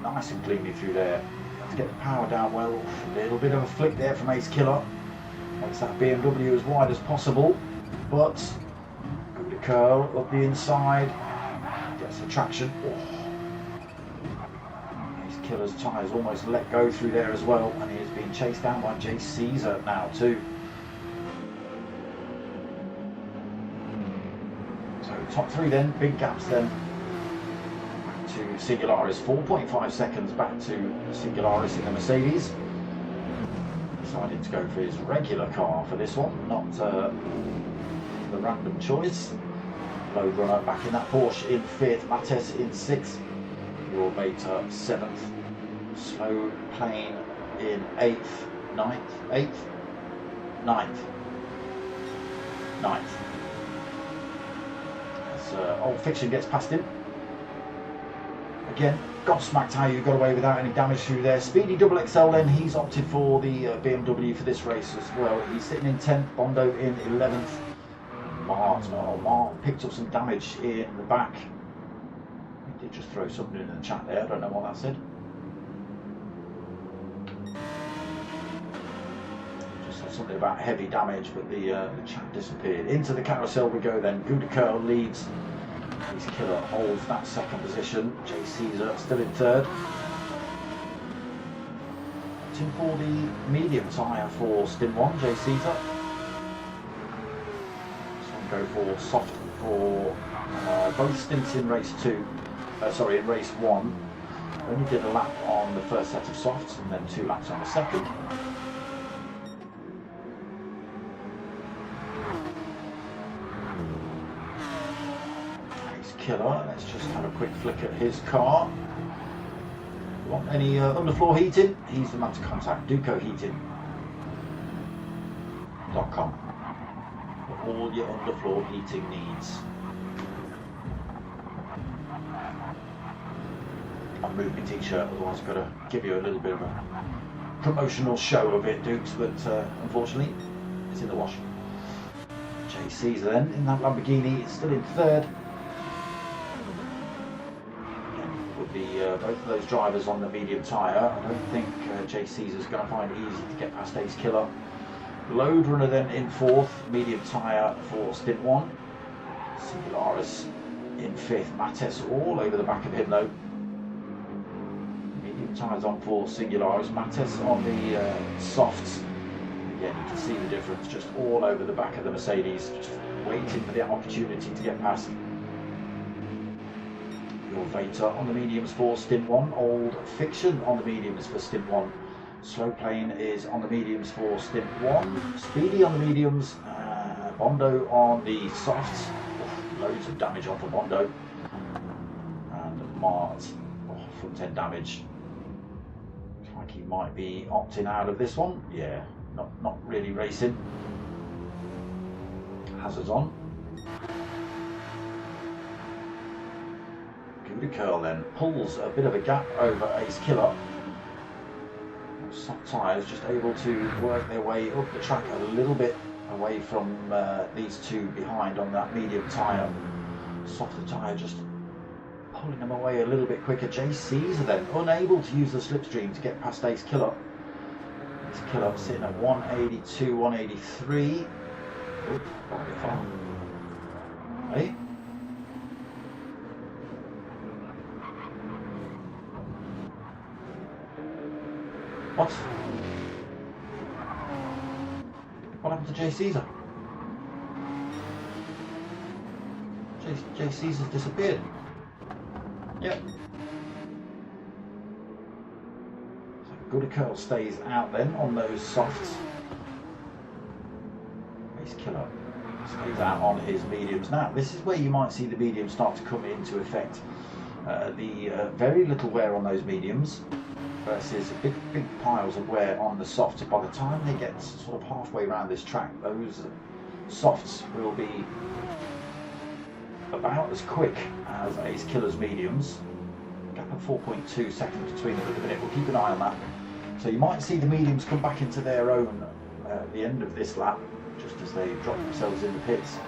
Nice and cleanly through there. To get the power down well, a little bit of a flick there from Ace Killer. Makes that BMW as wide as possible, but Gouda Curl up the inside, gets the traction. Oh. Ace Killer's tyres almost let go through there as well, and he is being chased down by Jay Caesar now too. So top 3 then, big gaps then. To Singularis, 4.5 seconds back to Singularis in the Mercedes. Decided to go for his regular car for this one, not the random choice. Load runner back in that Porsche in 5th, Mattes in 6th, your Beta 7th, slow plane in 8th, 9th, as Old Fiction gets past him. Again, gobsmacked how you got away without any damage through there. Speedy Double XL then, he's opted for the BMW for this race as well. He's sitting in 10th, Bondo in 11th. Mart picked up some damage in the back. He did just throw something in the chat there, I don't know what that said. Just said something about heavy damage, but the chat disappeared. Into the carousel we go then. Gouda Curl leads. Ace Killer holds that second position. J Caesar still in third. Opting for the medium tyre for stint 1, J Caesar. Go for soft for both stints in race 2, in race 1. Only did a lap on the first set of softs and then 2 laps on the second. Ace Killer, let's just have a quick flick at his car. Want any underfloor heating? He's the man to contact, ducoheating.com. All your underfloor heating needs. I've moved my t-shirt, otherwise I've got to give you a little bit of a promotional show of it, Dukes, but unfortunately it's in the wash. J Caesar then in that Lamborghini is still in third. Again, with the both of those drivers on the medium tyre, I don't think J Caesar's going to find it easy to get past Ace Killer. Load Runner then in fourth, medium tyre for stint 1. Singularis in fifth, Mattes all over the back of him though. Medium tyres on for Singularis, Mattes on the softs. Again, you can see the difference, just all over the back of the Mercedes, just waiting for the opportunity to get past. Your Veta on the mediums for stint 1, Old Fiction on the mediums for stint 1. Slow Plane is on the mediums for stint 1, Speedy on the mediums, Bondo on the softs, loads of damage on for Bondo, and Mart, front end damage. Looks like he might be opting out of this one, yeah, not really racing. Hazards on. Gouda Curl then pulls a bit of a gap over Ace Killer. Soft tyres just able to work their way up the track a little bit away from these two behind on that medium tyre. Softer tyre just pulling them away a little bit quicker. J Caesar then unable to use the slipstream to get past Ace Killer. Ace Killer sitting at 182, 183. Oh, that'll be fun. Hey? What? What happened to J Caesar? J Caesar's disappeared. Yep. So Gouda Curl stays out then on those softs. Ace Killer stays out on his mediums. Now, this is where you might see the mediums start to come into effect. The very little wear on those mediums versus big piles of wear on the softs. By the time they get sort of halfway around this track, those softs will be about as quick as Ace Killer's mediums. Gap of 4.2 seconds between them at the minute. We'll keep an eye on that. So you might see the mediums come back into their own at the end of this lap, just as they drop themselves in the pits.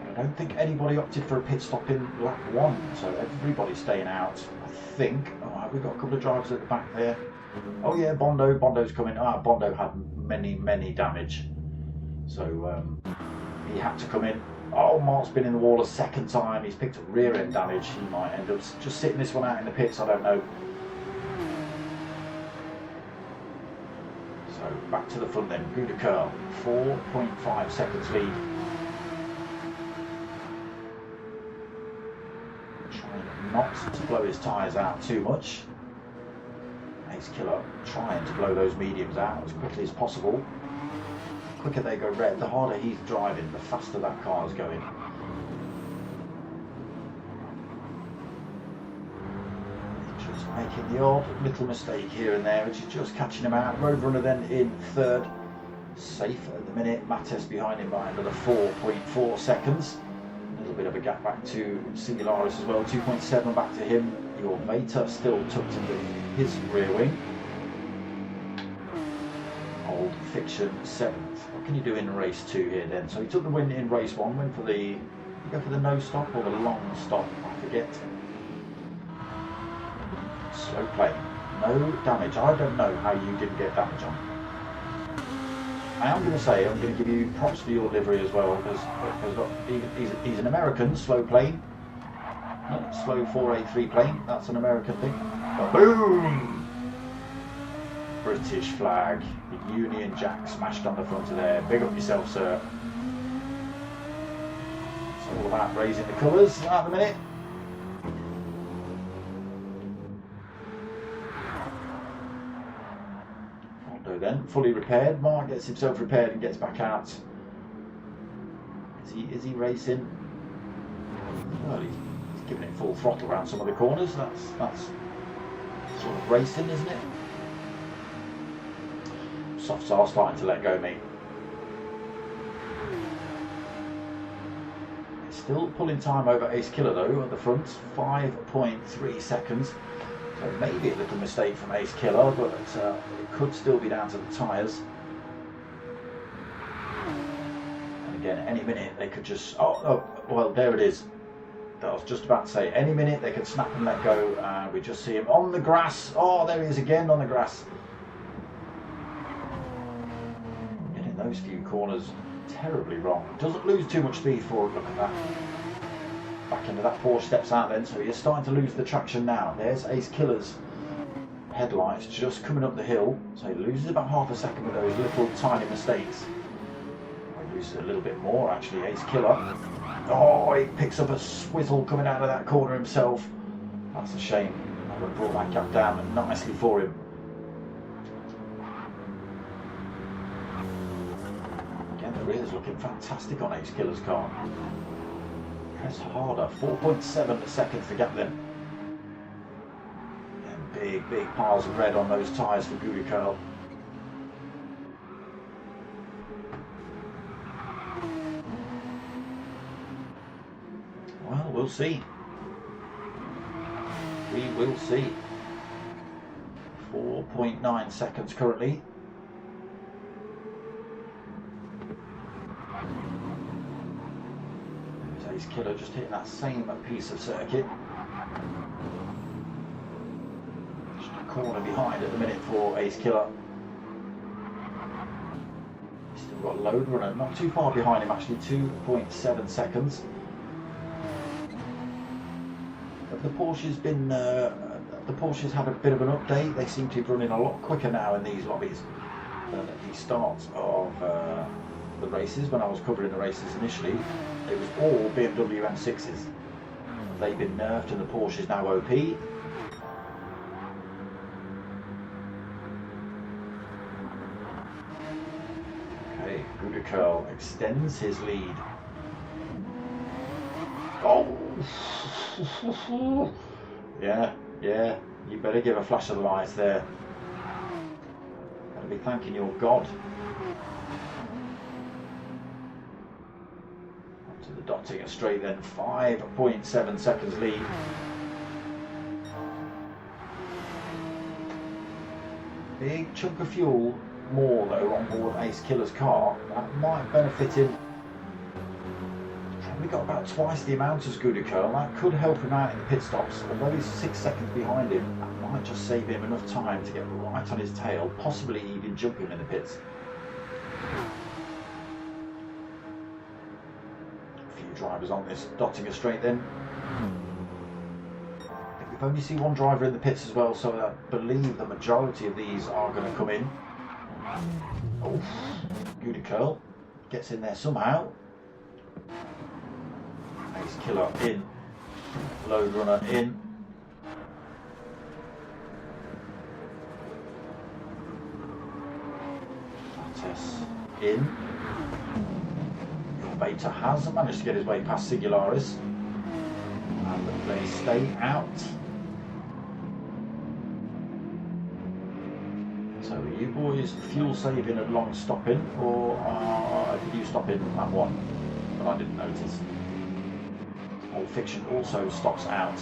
I don't think anybody opted for a pit stop in lap 1, so everybody's staying out. I think. Oh, have we got a couple of drivers at the back there? Oh yeah, Bondo's coming. Bondo had many damage, so he had to come in. Oh, Mark's been in the wall a second time. He's picked up rear end damage. He might end up just sitting this one out in the pits. I don't know. So back to the front then. Gouda Curl, 4.5 seconds lead. Not to blow his tyres out too much. Ace Killer trying to blow those mediums out as quickly as possible. The quicker they go red, the harder he's driving, the faster that car is going. Just making the odd little mistake here and there, which is just catching him out. Roadrunner then in third. Safe at the minute. Mattes behind him by another 4.4 seconds. A little little bit of a gap back to Singularis as well, 2.7 back to him. Your Veta still tucked into his rear wing. Old Fiction 7th. What can you do in race 2 here then? So he took the win in race 1, went for the, go for the no stop or the long stop, I forget. Slow plane, no damage. I don't know how you didn't get damage on. I am going to say, I'm going to give you props for your livery as well, because he's an American slow plane. Slow 483 plane, that's an American thing. Boom! British flag, the Union Jack smashed on the front of there. Big up yourself, sir. It's all about raising the colours at the minute. Hondo then, fully repaired. Mark gets himself repaired and gets back out. Is he racing? Well, he's giving it full throttle around some of the corners. That's sort of racing, isn't it? Softs are starting to let go, mate. It's still pulling time over Ace Killer though at the front, 5.3 seconds. So maybe a little mistake from Ace Killer, but it could still be down to the tyres. And again, any minute they could just, oh, well, there it is. I was just about to say, any minute they could snap and let go, and we just see him on the grass. Oh, there he is again on the grass. Getting those few corners terribly wrong. Doesn't lose too much speed for it, look at that. Back into that Porsche, steps out then, so he is starting to lose the traction now. There's Ace Killer's headlights just coming up the hill, so he loses about half a second with those little tiny mistakes. He loses a little bit more actually, Ace Killer. Oh, he picks up a swizzle coming out of that corner himself. That's a shame. I would have brought that gap down nicely for him. Again, the rear's looking fantastic on Ace Killer's car. Press harder, 4.7 seconds to gap then. And big piles of red on those tyres for Gouda Curl. Well, we'll see. We will see. 4.9 seconds currently. There's Ace Killer just hitting that same piece of circuit. Just a corner behind at the minute for Ace Killer. He's still got Load Runner, not too far behind him actually, 2.7 seconds. The Porsche's had a bit of an update. They seem to be running a lot quicker now in these lobbies than at the start of the races. When I was covering the races initially, it was all BMW M6s. They've been nerfed and the Porsche is now OP. Okay, Gouda Curl extends his lead. Oh! Yeah, you better give a flash of the lights there. Better be thanking your God. Onto the Dottinger straight then, 5.7 seconds lead. Big chunk of fuel more though on board Ace Killer's car. That might benefit him. We got about twice the amount as Gouda Curl. That could help him out in the pit stops. Although he's 6 seconds behind him, that might just save him enough time to get right on his tail, possibly even jump him in the pits. A few drivers on this Dottinger straight then. I think we've only seen one driver in the pits as well, so I believe the majority of these are going to come in. Oh, Gouda Curl gets in there somehow. Ace Killer in, Load Runner in. Tess in. Your Beta has managed to get his way past Singularis. And they stay out. So are you boys fuel saving and long stopping, or did you stop in lap 1? But I didn't notice. Old Fiction also stops out.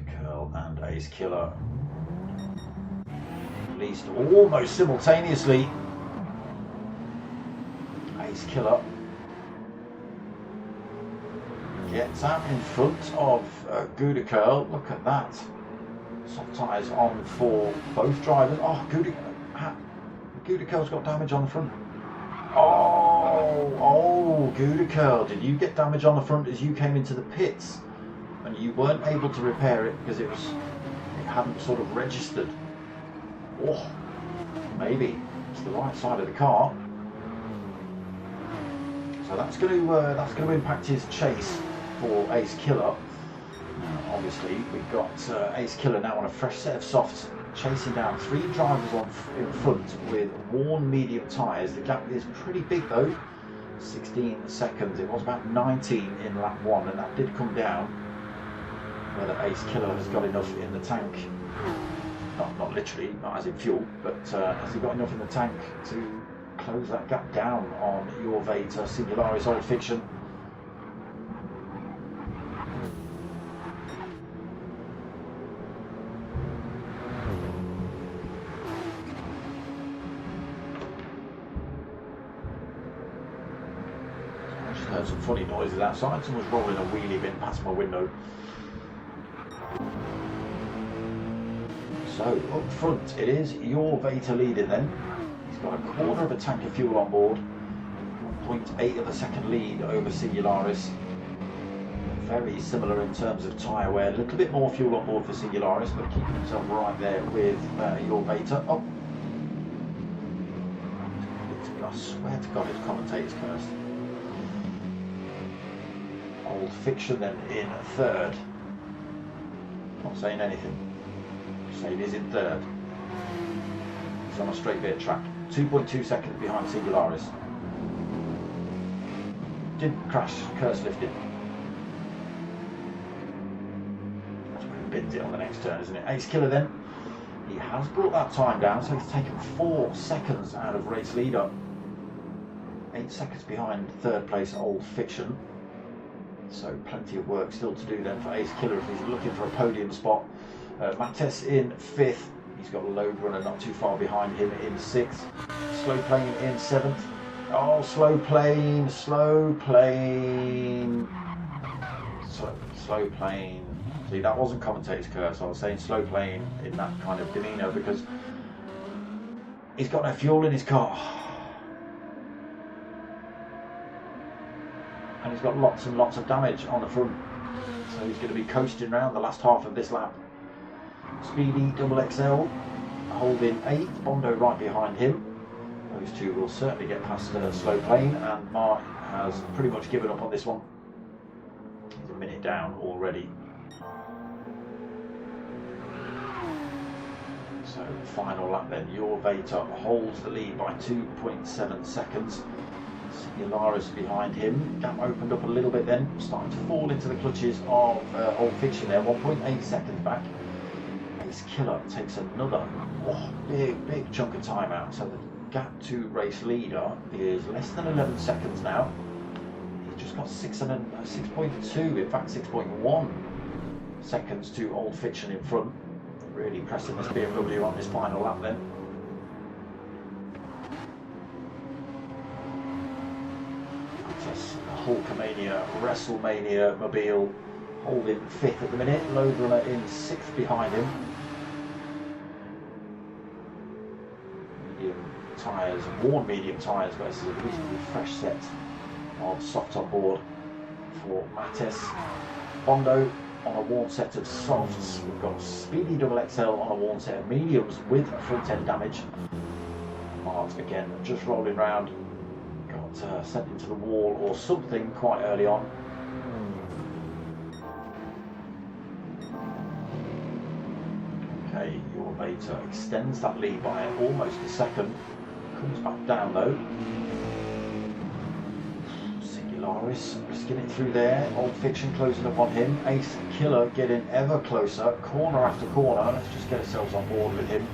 Curl and Ace Killer released almost simultaneously. Ace Killer gets out in front of Gouda Curl. Look at that. Soft tyres on for both drivers. Oh, Gouda Curl's got damage on the front. Oh, Gouda Curl, did you get damage on the front as you came into the pits? And you weren't able to repair it because it hadn't sort of registered. Oh, maybe it's the right side of the car. So that's going to impact his chase for Ace Killer. Obviously, we've got Ace Killer now on a fresh set of softs, chasing down 3 drivers in front with worn medium tyres. The gap is pretty big though, 16 seconds. It was about 19 in lap 1, and that did come down. Whether Ace Killer has got enough in the tank, not literally, not as in fuel, but has he got enough in the tank to close that gap down on Your Veta, Singularis, Old Fiction? I just heard some funny noises outside. Someone's rolling a wheelie bin past my window. So up front it is Your Veta leading then. He's got a quarter of a tank of fuel on board, 0.8 of a second lead over Singularis. Very similar in terms of tyre wear, a little bit more fuel on board for Singularis, but keeping himself right there with Your Veta. Oh, I swear to God it's commentator's curse. Old Fiction then in third. Not saying anything. Saying he's in third. He's on a straight bit of track. 2.2 seconds behind Singularis. Didn't crash, curse lifted. That's where he bins it on the next turn, isn't it? Ace Killer then. He has brought that time down, so he's taken 4 seconds out of race leader. 8 seconds behind third place Old Fiction. So plenty of work still to do then for Ace Killer if he's looking for a podium spot. Mattes in 5th. He's got a load runner not too far behind him in 6th. Slow Plane in 7th. Oh, Slow Plane. Slow Plane. See, that wasn't commentator's curse. I was saying Slow Plane in that kind of demeanour because he's got no fuel in his car. And he's got lots and lots of damage on the front. So he's going to be coasting around the last half of this lap. Speedy Double XL holding 8th, Bondo right behind him. Those two will certainly get past Slow Plane, and Mark has pretty much given up on this one. He's a minute down already. So final lap then, Your Veta holds the lead by 2.7 seconds. Singularis behind him. Gap opened up a little bit then, starting to fall into the clutches of Old Fiction there, 1.8 seconds back. Ace Killer takes another big chunk of time out, so the gap to race leader is less than 11 seconds now. He's just got 6.2, in fact 6.1 seconds to Old Fiction in front. Really pressing this BMW on this final lap then. Hulkamania, WrestleMania Mobile holding 5th at the minute. Load runner in 6th behind him. Medium tyres, worn medium tyres versus a reasonably fresh set of soft on board for Mattes. Bondo on a worn set of softs. We've got Speedy Double XL on a worn set of mediums with front end damage. Mart again just rolling round. Got sent into the wall or something quite early on. Okay, Your Veta extends that lead by almost a second. Comes back down though. Singularis risking it through there. Old Fiction closing up on him. Ace Killer getting ever closer. Corner after corner. Let's just get ourselves on board with him.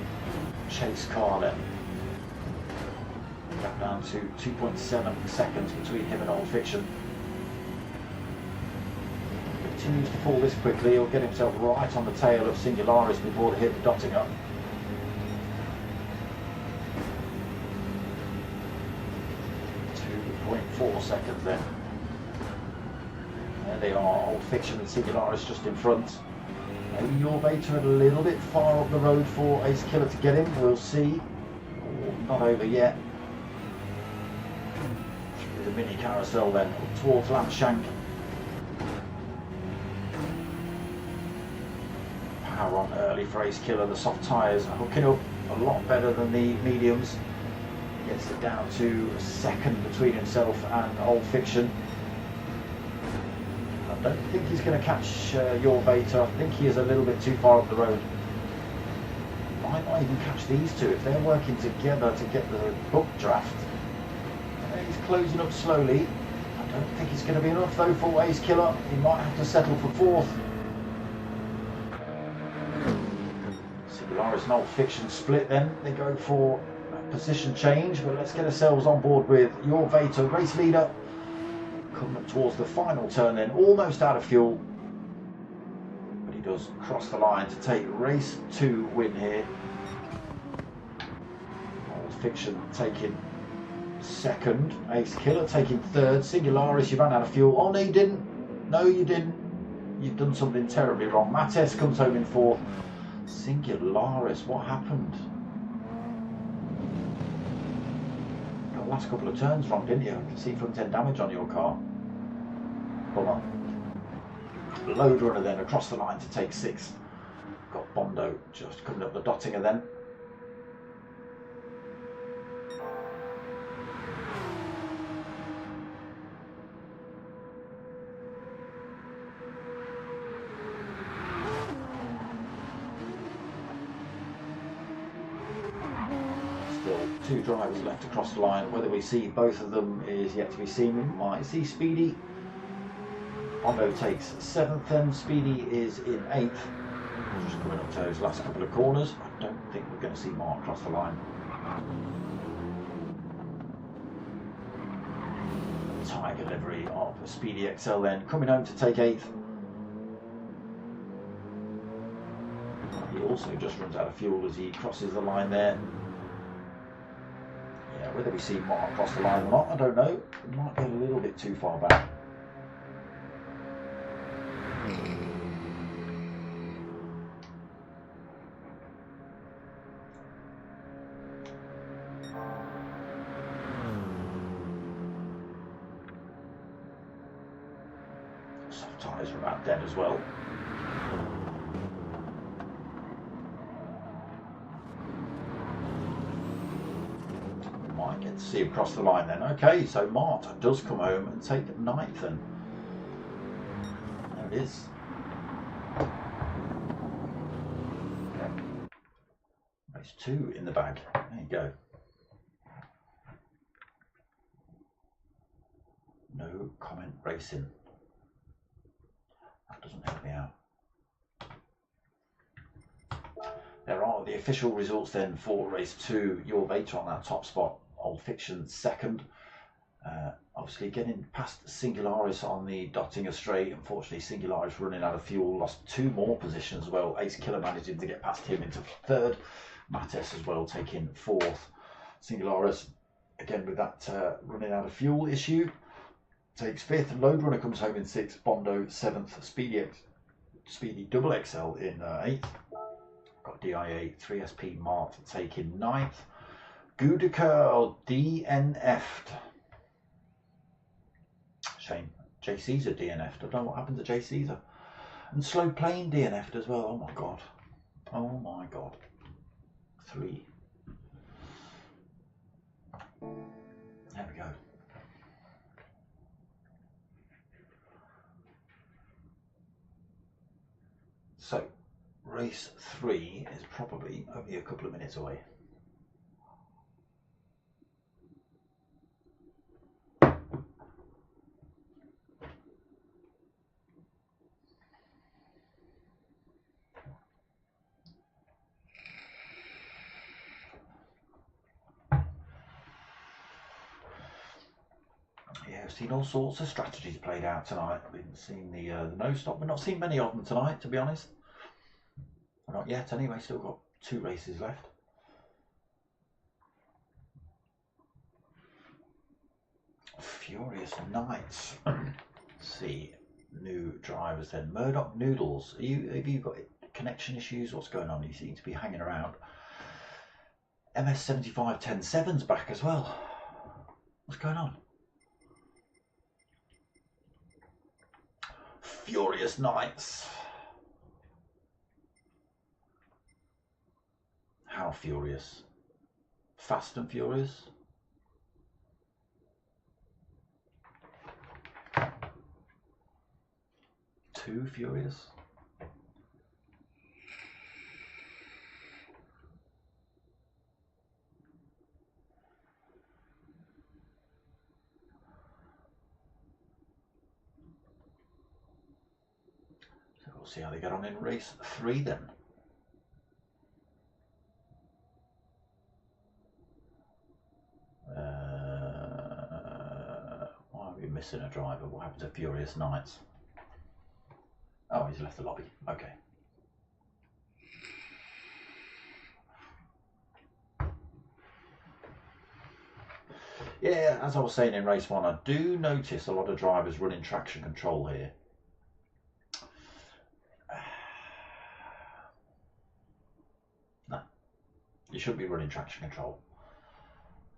Chase car then. Gap down to 2.7 seconds between him and Old Fiction. Continues to fall this quickly. He'll get himself right on the tail of Singularis before they hit the dotting up. 2.4 seconds then. There they are, Old Fiction and Singularis just in front. Maybe your Beta a little bit far up the road for Ace Killer to get him. We'll see. Oh, not over yet. Through the mini carousel then, up towards Lamshank. Power on early for Ace Killer. The soft tyres are hooking up a lot better than the mediums. Gets it down to a second between himself and Old Fiction. I don't think he's going to catch your Beta. I think he is a little bit too far up the road. Might not even catch these two if they're working together to get the book draft. He's closing up slowly. I don't think it's going to be enough though for Ace Killer. He might have to settle for fourth. Singularis and Old Fiction split then. They go for a position change, but let's get ourselves on board with your Beta, race leader. Coming up towards the final turn then, almost out of fuel. But he does cross the line to take race 2 win here. Old Fiction taking second, Ace Killer taking third. Singularis, you ran out of fuel. Oh no you didn't. No you didn't. You've done something terribly wrong. Mattes comes home in fourth. Singularis, what happened? Got the last couple of turns wrong, didn't you? I can see front end damage on your car. Hold on. Load runner then across the line to take 6th. Got Bondo just coming up the Dottinger then. Still 2 drivers left across the line. Whether we see both of them is yet to be seen. We might see Speedy. Bondo takes 7th then. Speedy is in 8th. Just coming up to those last couple of corners. I don't think we're going to see Mark cross the line. Tiger livery of Speedy XL then coming home to take 8th. He also just runs out of fuel as he crosses the line there. Yeah, whether we see Mark cross the line or not, I don't know. He might get a little bit too far back. Soft tyres are about dead as well. Might get to see him cross the line then. Okay, so Mart does come home and take 9th then. There it is. Race 2 in the bag. There you go. No comment racing. That doesn't help me out. There are the official results then for race 2. Your Beta on that top spot. Old Fiction 2nd. Obviously getting past Singularis on the Dottinger straight. Unfortunately Singularis running out of fuel. Lost 2 more positions as well. Ace Killer managing to get past him into 3rd. Mattes as well taking 4th. Singularis again with that running out of fuel issue takes 5th. Load Runner comes home in 6th. Bondo 7th. Speedy Double XL in 8th. Got DIA 3SP Mart taking 9th. Goudeker DNF'd. Shame. J Caesar DNF'd. I don't know what happened to J Caesar. And Slow Plane DNF'd as well. Oh my god. Oh my god. 3. There we go. So, race 3 is probably only a couple of minutes away. I've seen all sorts of strategies played out tonight. We've seen the no stop. We've not seen many of them tonight, to be honest. Not yet, anyway. Still got 2 races left. Furious Nights. See, new drivers then. Murdoch Noodles. Have you got connection issues? What's going on? You seem to be hanging around. MS75 107's back as well. What's going on? Furious Nights. How furious? Fast and Furious? Too furious? So we'll see how they get on in race 3 then. Why are we missing a driver? What happened to Furious Nights? Oh, he's left the lobby. Okay. Yeah, as I was saying in race 1, I do notice a lot of drivers running traction control here. No, you shouldn't be running traction control.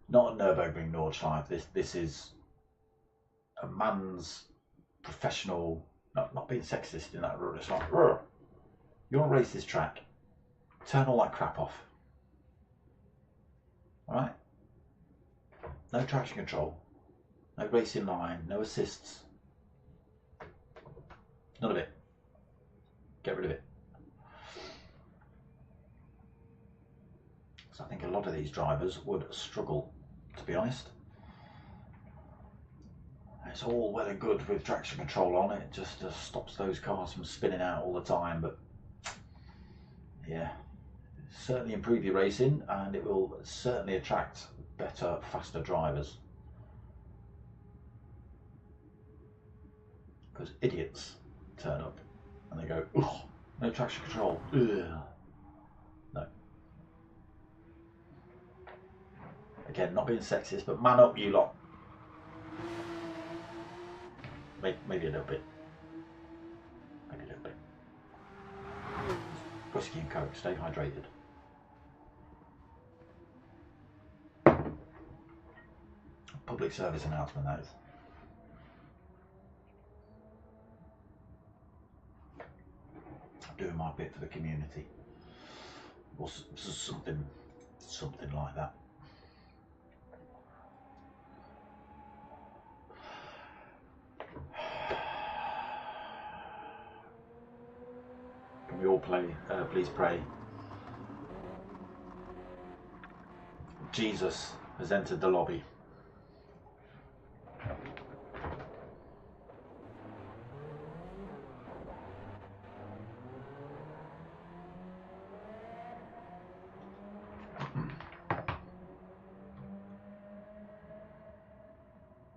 Not at Nurburgring Nordshliefe. This is a man's professional. Not being sexist in that rule. It's like, you want to race this track, turn all that crap off. Alright? No traction control, no racing line, no assists. None of it. Get rid of it. So I think a lot of these drivers would struggle, to be honest. It's all well and good with traction control on, it just stops those cars from spinning out all the time, but yeah, certainly improve your racing and it will certainly attract better, faster drivers. Because idiots turn up and they go, ugh, no traction control, ugh. No. Again, not being sexist, but man up you lot. Maybe a little bit. Maybe a little bit. Whiskey and Coke, stay hydrated. Public service announcement, that is. I'm doing my bit for the community. Or something like that. Can we all please pray? Jesus has entered the lobby.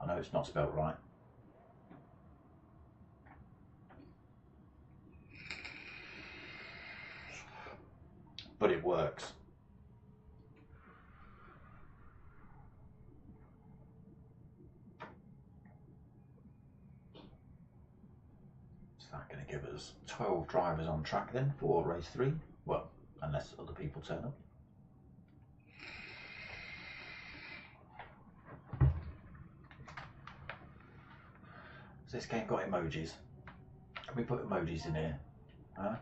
I know it's not spelt right. But it works. Is that going to give us 12 drivers on track then for race 3? Well, unless other people turn up. Has this game got emojis? Can we put emojis in here? Huh?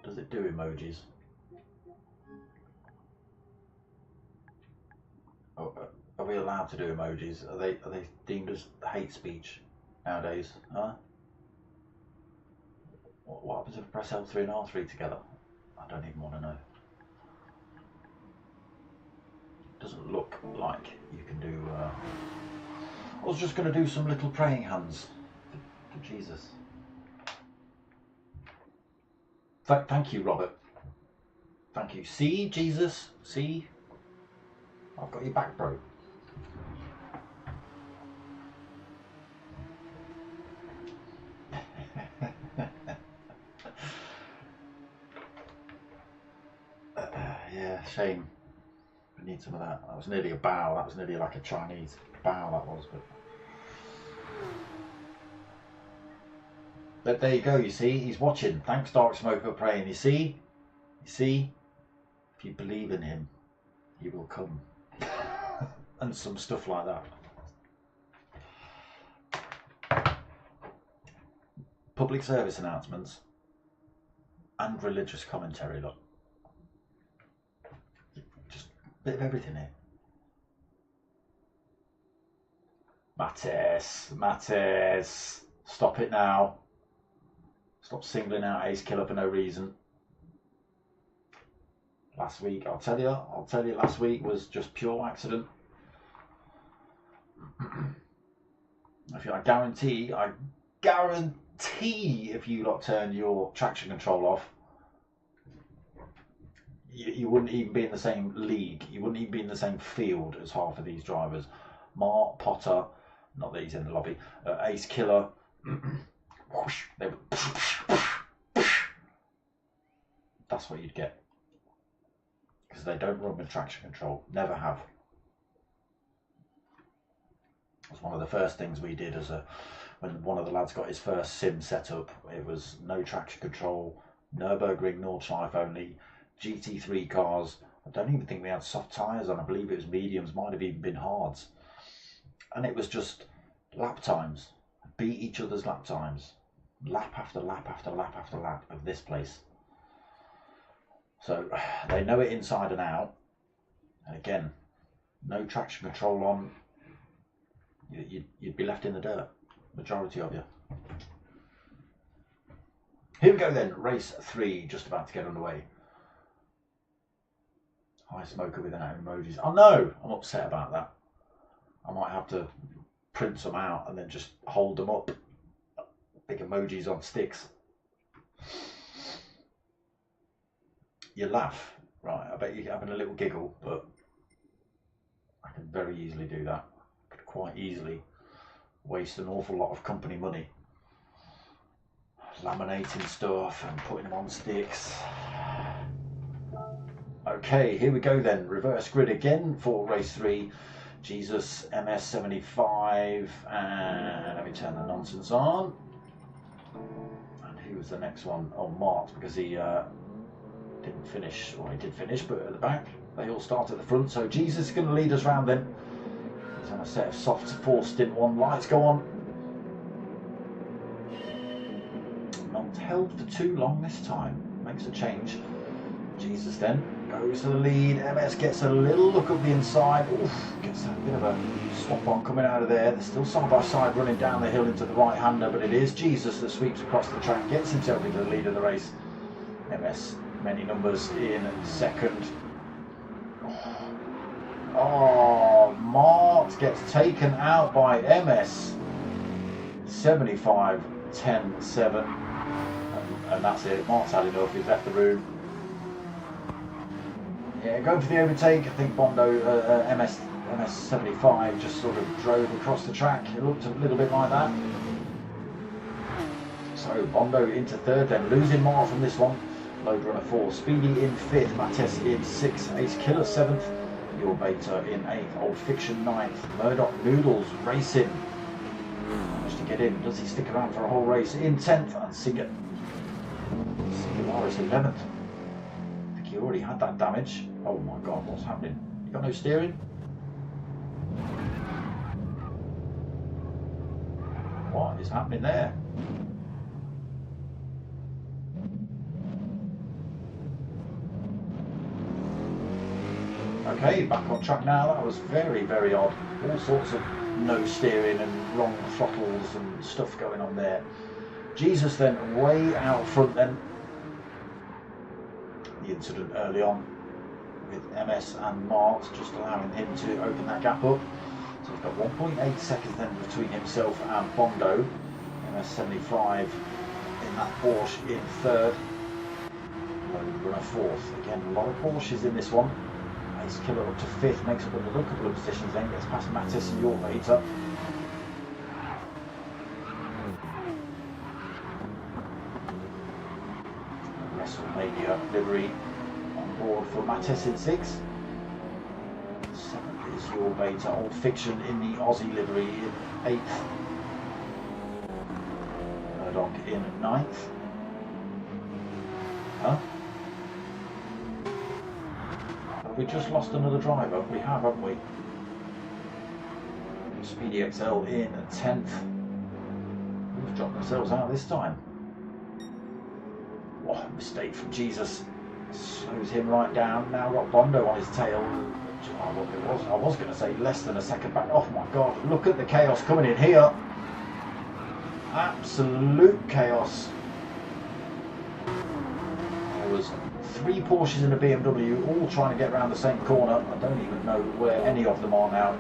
Does it do emojis? Oh, are we allowed to do emojis? Are they deemed as hate speech nowadays? Huh? What happens if I press L3 and R3 together? I don't even want to know. It doesn't look like you can do. I was just going to do some little praying hands to Jesus. Thank you, Robert. Thank you. See, Jesus, see? I've got your back, bro. Yeah, shame. We need some of that. That was nearly a bow. That was nearly like a Chinese bow, that was. But there you go, you see? He's watching. Thanks, Dark Smoke, for praying. You see? You see? If you believe in him, he will come. And some stuff like that. Public service announcements and religious commentary, look. Just a bit of everything here. Mattis, stop it now. Stop singling out Ace Killer for no reason. Last week, I'll tell you, last week was just pure accident. I guarantee if you lot turn your traction control off, you wouldn't even be in the same league. You wouldn't even be in the same field as half of these drivers. Mark, Potter, not that he's in the lobby, Ace Killer, they would, that's what you'd get. Because they don't run with traction control, never have. It was one of the first things we did when one of the lads got his first sim set up. It was no traction control, Nurburgring Nordshliefe only, GT3 cars. I don't even think we had soft tyres on. I believe it was mediums, might have even been hards. And it was just lap times. Beat each other's lap times. Lap after lap after lap after lap of this place. So they know it inside and out. And again, no traction control on. You'd be left in the dirt, majority of you. Here we go then, race 3, just about to get underway. High smoker without emojis. Oh no, I'm upset about that. I might have to print some out and then just hold them up. Big emojis on sticks. You laugh, right? I bet you're having a little giggle, but I can very easily do that. I could quite easily waste an awful lot of company money laminating stuff and putting them on sticks. Okay, here we go then. Reverse grid again for race 3. Jesus MS75, and let me turn the nonsense on. And who was the next one? Oh, Mart, because he didn't finish, or he did finish, but at the back. They all start at the front, so Jesus is going to lead us round then. He's on a set of softs, 4 stint 1. Lights go on. Not held for too long this time. Makes a change. Jesus then goes to the lead. MS gets a little look up the inside. Oof, gets a bit of a swap on coming out of there. They're still side by side running down the hill into the right hander, but it is Jesus that sweeps across the track, gets himself into the lead of the race. MS, many numbers in second. Oh, Mart gets taken out by MS. 75, 10, 7. And that's it. Mart's had enough. He's left the room. Yeah, going for the overtake. I think Bondo, MS75 just sort of drove across the track. It looked a little bit like that. So Bondo into third, then losing Mart from this one. Load Runner 4, Speedy in 5th, Mattis in 6th, Ace Killer 7th, Your Beta in 8th, Old Fiction 9th, Murdoch Noodles racing. Managed to get in. Does he stick around for a whole race? In 10th, and Singularis 11th. I think he already had that damage. Oh my god, what's happening? You got no steering? What is happening there? Okay, back on track now. That was very, very odd. All sorts of no steering and wrong throttles and stuff going on there. Jesus then way out front then. The incident early on with MS and Mart just allowing him to open that gap up. So he's got 1.8 seconds then between himself and Bondo. MS75 in that Porsche in third. Roadrunner 4th. Again, a lot of Porsches in this one. Ace Killer up to 5th, makes up another couple of positions, then gets past Mattis and Jorvater. WrestleMania livery on board for Mattis in 6th. 7th is Jorvater, Old Fiction in the Aussie livery in 8th. Murdoch in 9th. Huh? Have we just lost another driver? We have, haven't we? Speedy XL in 10th. Who's dropped themselves out this time? Oh, mistake from Jesus. Slows him right down. Now got Bondo on his tail. I was going to say less than a second back. Oh my God, look at the chaos coming in here. Absolute chaos. There was 3 Porsches and a BMW all trying to get around the same corner. I don't even know where any of them are now.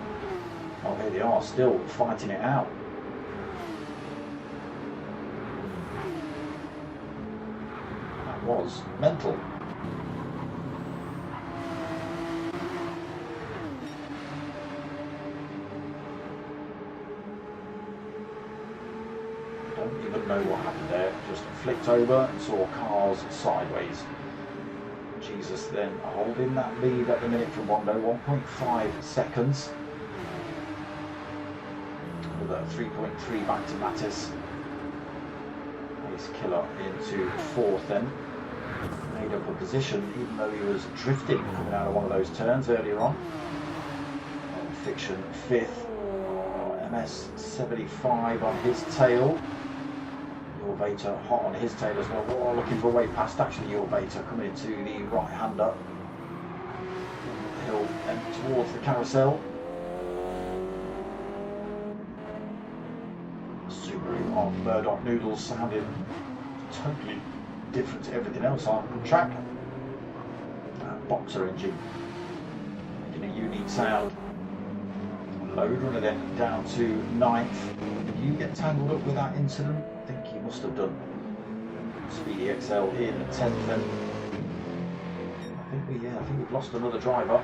Oh, here they are, still fighting it out. That was mental. Don't even know what happened there. Just flicked over and saw cars sideways. Jesus then holding that lead at the minute from Bondo, 1.5 seconds. With a 3.3 back to Mattis. Ace Killer into 4th then. Made up a position even though he was drifting coming out of one of those turns earlier on. Fiction 5th. MS 75 on his tail. Jorvater hot on his tail as well. Oh, looking for a way past actually Jorvater coming into the right-hander. Hill and towards the carousel. Subaru on Murdoch Noodles sounding totally different to everything else on the track. Boxer engine making a unique sound. Load runner then down to 9th. Did you get tangled up with that incident? I think you must have done. Speedy XL in 10th then. I think we've lost another driver.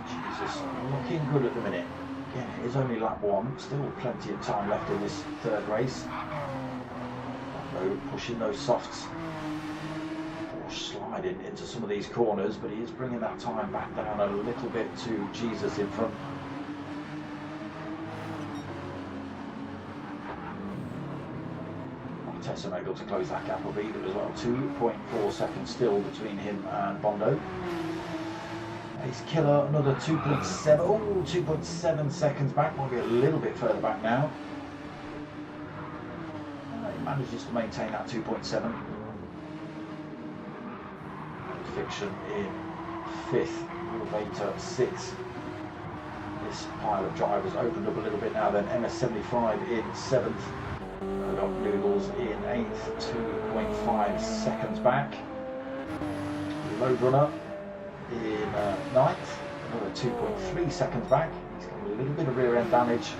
Jesus, looking good at the minute. Again, it is only lap 1. Still plenty of time left in this 3rd race. Pushing those softs. Sliding into some of these corners, but he is bringing that time back down a little bit to Jesus in front. Tessa able to close that gap a bit as well. 2.4 seconds still between him and Bondo. Ace Killer another 2.7. Oh, 2.7 seconds back. Might be a little bit further back now. He manages to maintain that 2.7. Fiction in 5th, Jorvater 6th. This pile of drivers opened up a little bit now then. MS75 in 7th. Murdoch Noodles in 8th, 2.5 seconds back. Roadrunner in 9th, another 2.3 seconds back. He's got a little bit of rear end damage.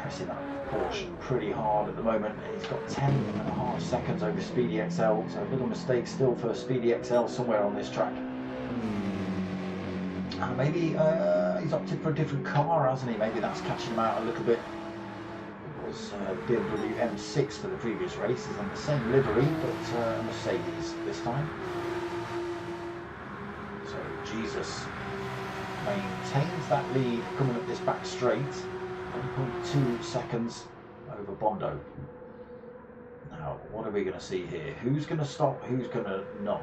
Pressing that Porsche pretty hard at the moment. He's got 10.5 seconds over Speedy XL, so a little mistake still for Speedy XL somewhere on this track. Maybe he's opted for a different car, hasn't he? Maybe that's catching him out a little bit. It was BMW M6 for the previous race. He's on the same livery, but a Mercedes this time. So Jesus maintains that lead coming up this back straight. 1.2 seconds over Bondo. Now, what are we going to see here? Who's going to stop? Who's going to not?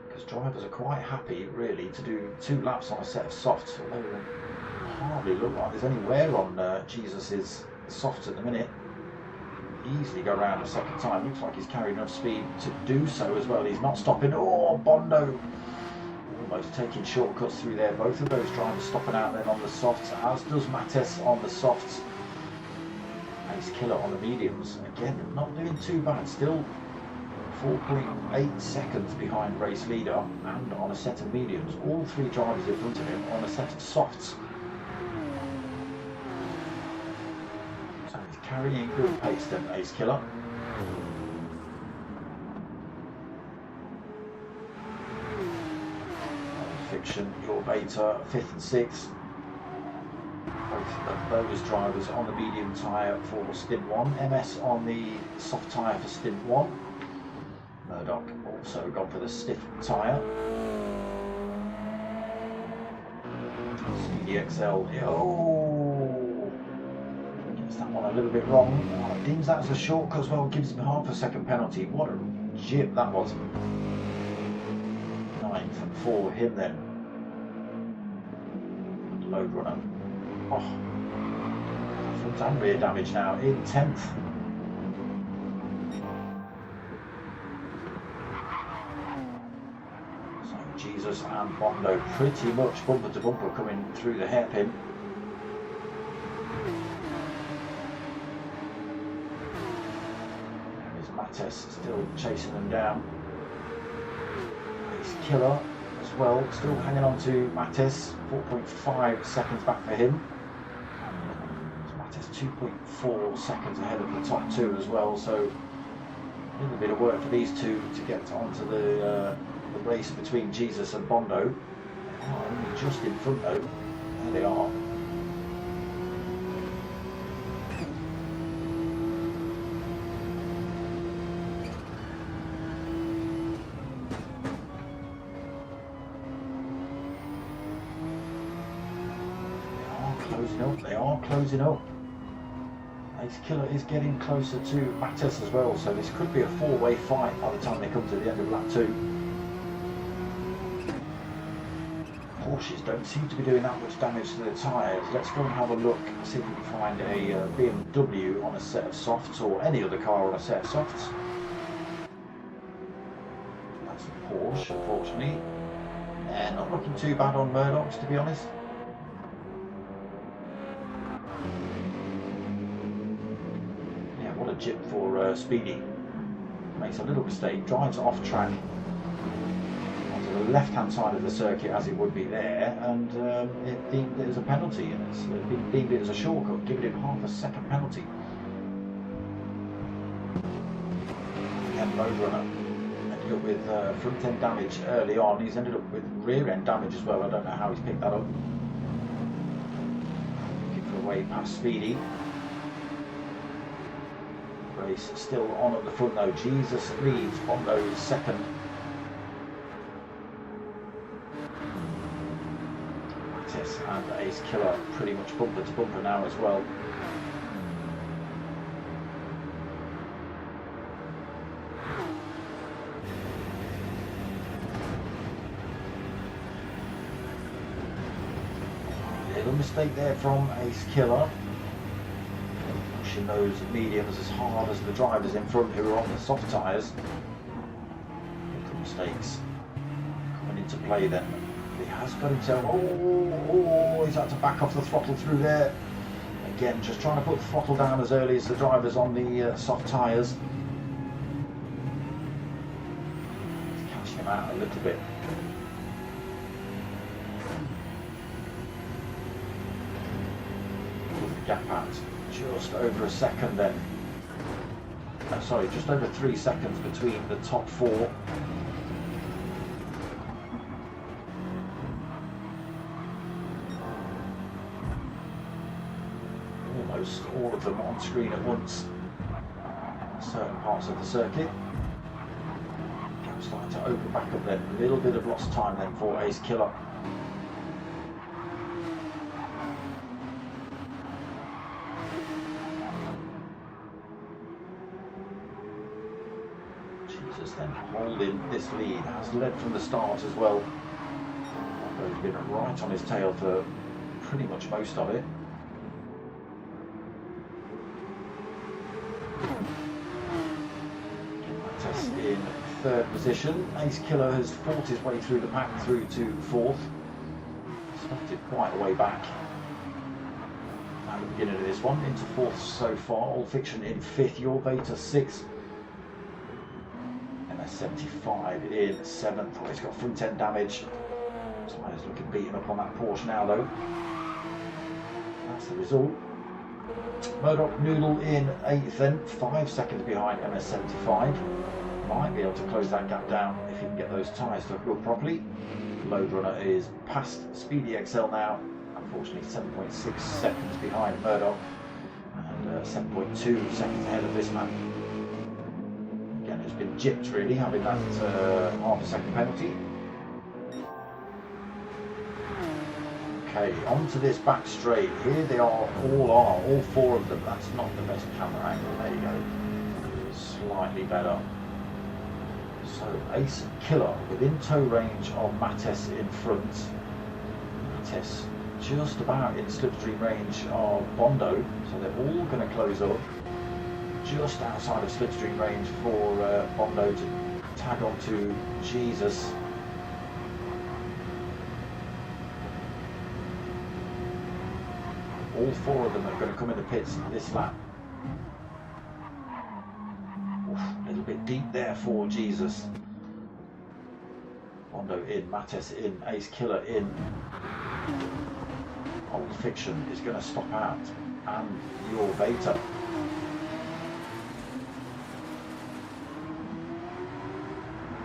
Because drivers are quite happy, really, to do 2 laps on a set of softs. Although it hardly look like there's any wear on Jesus's softs at the minute. Easily go around a second time. Looks like he's carried enough speed to do so as well. He's not stopping. Oh, Bondo! Almost taking shortcuts through there. Both of those drivers stopping out then on the softs, as does Mattis on the softs. Ace Killer on the mediums. Again, not doing too bad. Still 4.8 seconds behind race leader and on a set of mediums. All 3 drivers in front of him on a set of softs. So he's carrying good pace then, Ace Killer. Fiction, your Beta, 5th and 6th. Both of those drivers on the medium tyre for stint 1. MS on the soft tyre for stint 1. Murdoch also gone for the stiff tyre. Speedy XL, oh, gets that one a little bit wrong. Oh, deems that as a shortcut as well, gives him half a second penalty. What a jip that was. 9th for him then. Load runner. Oh, front and rear damage now in 10th. So Jesus and Bondo pretty much bumper to bumper coming through the hairpin. There's Mattes still chasing them down. Ace Killer as well, still hanging on to Mattes, 4.5 seconds back for him. Mattes 2.4 seconds ahead of the top two as well, so a little bit of work for these two to get onto the race between Jesus and Bondo. Oh, only just in front though, there they are. They are closing up. Ace Killer is getting closer to Mattes as well, so this could be a four-way fight by the time they come to the end of lap 2. Porsches don't seem to be doing that much damage to the tyres. Let's go and have a look, see if we can find a BMW on a set of softs, or any other car on a set of softs. That's a Porsche, unfortunately. And not looking too bad on Murdoch's, to be honest. Jip for Speedy. Makes a little mistake, drives off track onto the left hand side of the circuit as it would be there, and it deemed it as a penalty, and it's been deemed it as a shortcut, giving him half a second penalty. Again, load runner ended up with front end damage early on. He's ended up with rear end damage as well. I don't know how he's picked that up. Looking for a way past Speedy. Race still on at the front though. Jesus leads, Bondo is second. Mattes and Ace Killer pretty much bumper to bumper now as well. Little mistake there from Ace Killer. Pushing those mediums as hard as the drivers in front who are on the soft tyres. Little mistakes coming into play then. He has got himself, he's had to back off the throttle through there. Again, just trying to put the throttle down as early as the drivers on the soft tyres. He's catching him out a little bit. The gap out. Just over a second then. Sorry, just over 3 seconds between the top 4. Almost all of them on screen at once. Certain parts of the circuit. Gap starting to open back up then. A little bit of lost time then for Ace Killer. Then holding this lead, has led from the start as well. He's been right on his tail for pretty much most of it. Mattes in 3rd position. Ace Killer has fought his way through the pack through to 4th. Started quite a way back at the beginning of this one, into 4th so far. All Fiction in 5th, Your Beta 6th. 75 in 7th. Oh, he's got front end damage. Tyres looking beaten up on that Porsche now though. That's the result. Murdoch Noodle in 8th then, 5 seconds behind MS75. Might be able to close that gap down if he can get those tyres to hook up properly. Load Runner is past Speedy XL now, unfortunately 7.6 seconds behind Murdoch and 7.2 seconds ahead of this man. Again, it's been gypped really, having that half a second penalty. Okay, onto this back straight. Here they are, all four of them. That's not the best camera angle. There you go. Slightly better. So Ace Killer within tow range of Mattes in front. Mattes just about in slipstream range of Bondo. So they're all going to close up. Just outside of slipstream range for Bondo to tag onto Jesus. All four of them are going to come in the pits this lap. Oof, a little bit deep there for Jesus. Bondo in, Mattes in, Ace Killer in. Old Fiction is going to stop out. And your Beta.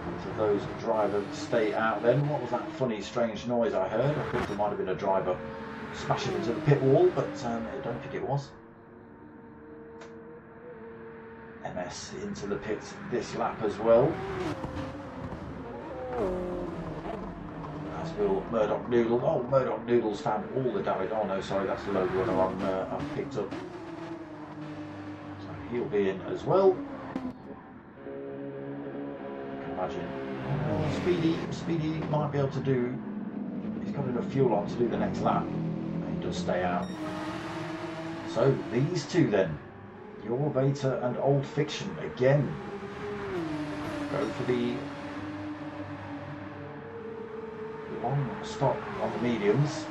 Both of those drivers stay out then. What was that funny, strange noise I heard? I thought there might have been a driver smashing into the pit wall, but I don't think it was. MS into the pits this lap as well. As will Murdoch Noodle. Oh, Murdoch Noodle's found all the damage. Oh no, sorry, that's the Load Runner I've picked up. So he'll be in as well. You can imagine. Speedy might be able to do. He's got enough fuel on to do the next lap. Does stay out. So these two then, Your Beta and Old Fiction again go for the long stop on the mediums.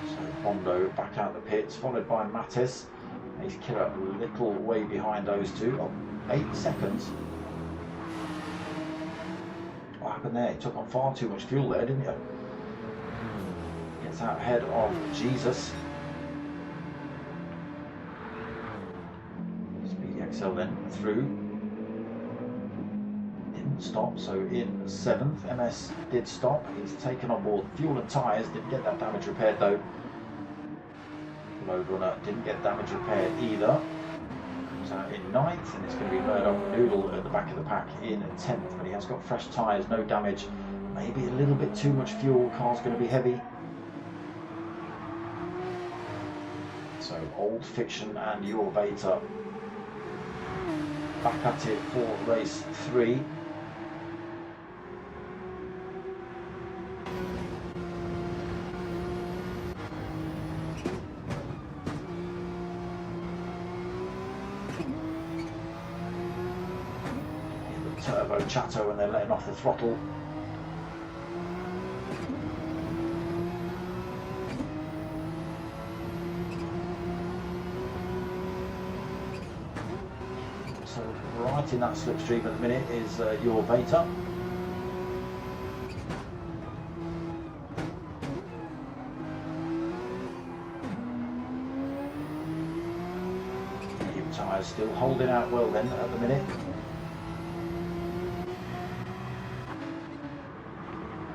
So Bondo back out the pits, followed by Mattes. Ace Killer a little way behind those two. Oh, 8 seconds. What happened there? It took on far too much fuel there, didn't you? Gets out ahead of Jesus. Speedy XL then through. Didn't stop, so in 7th. MS did stop. He's taken on board fuel and tyres. Didn't get that damage repaired though. Load Runner didn't get damage repaired either. Comes out in 9th, and it's going to be Murdoch Noodle at the back of the pack in 10th. But he has got fresh tyres, no damage. Maybe a little bit too much fuel. Car's going to be heavy. So Old Fiction and Your Beta back at it for race 3. The turbo chatter when they're letting off the throttle. So right in that slipstream at the minute is Your Beta. Medium tyres still holding out well then at the minute.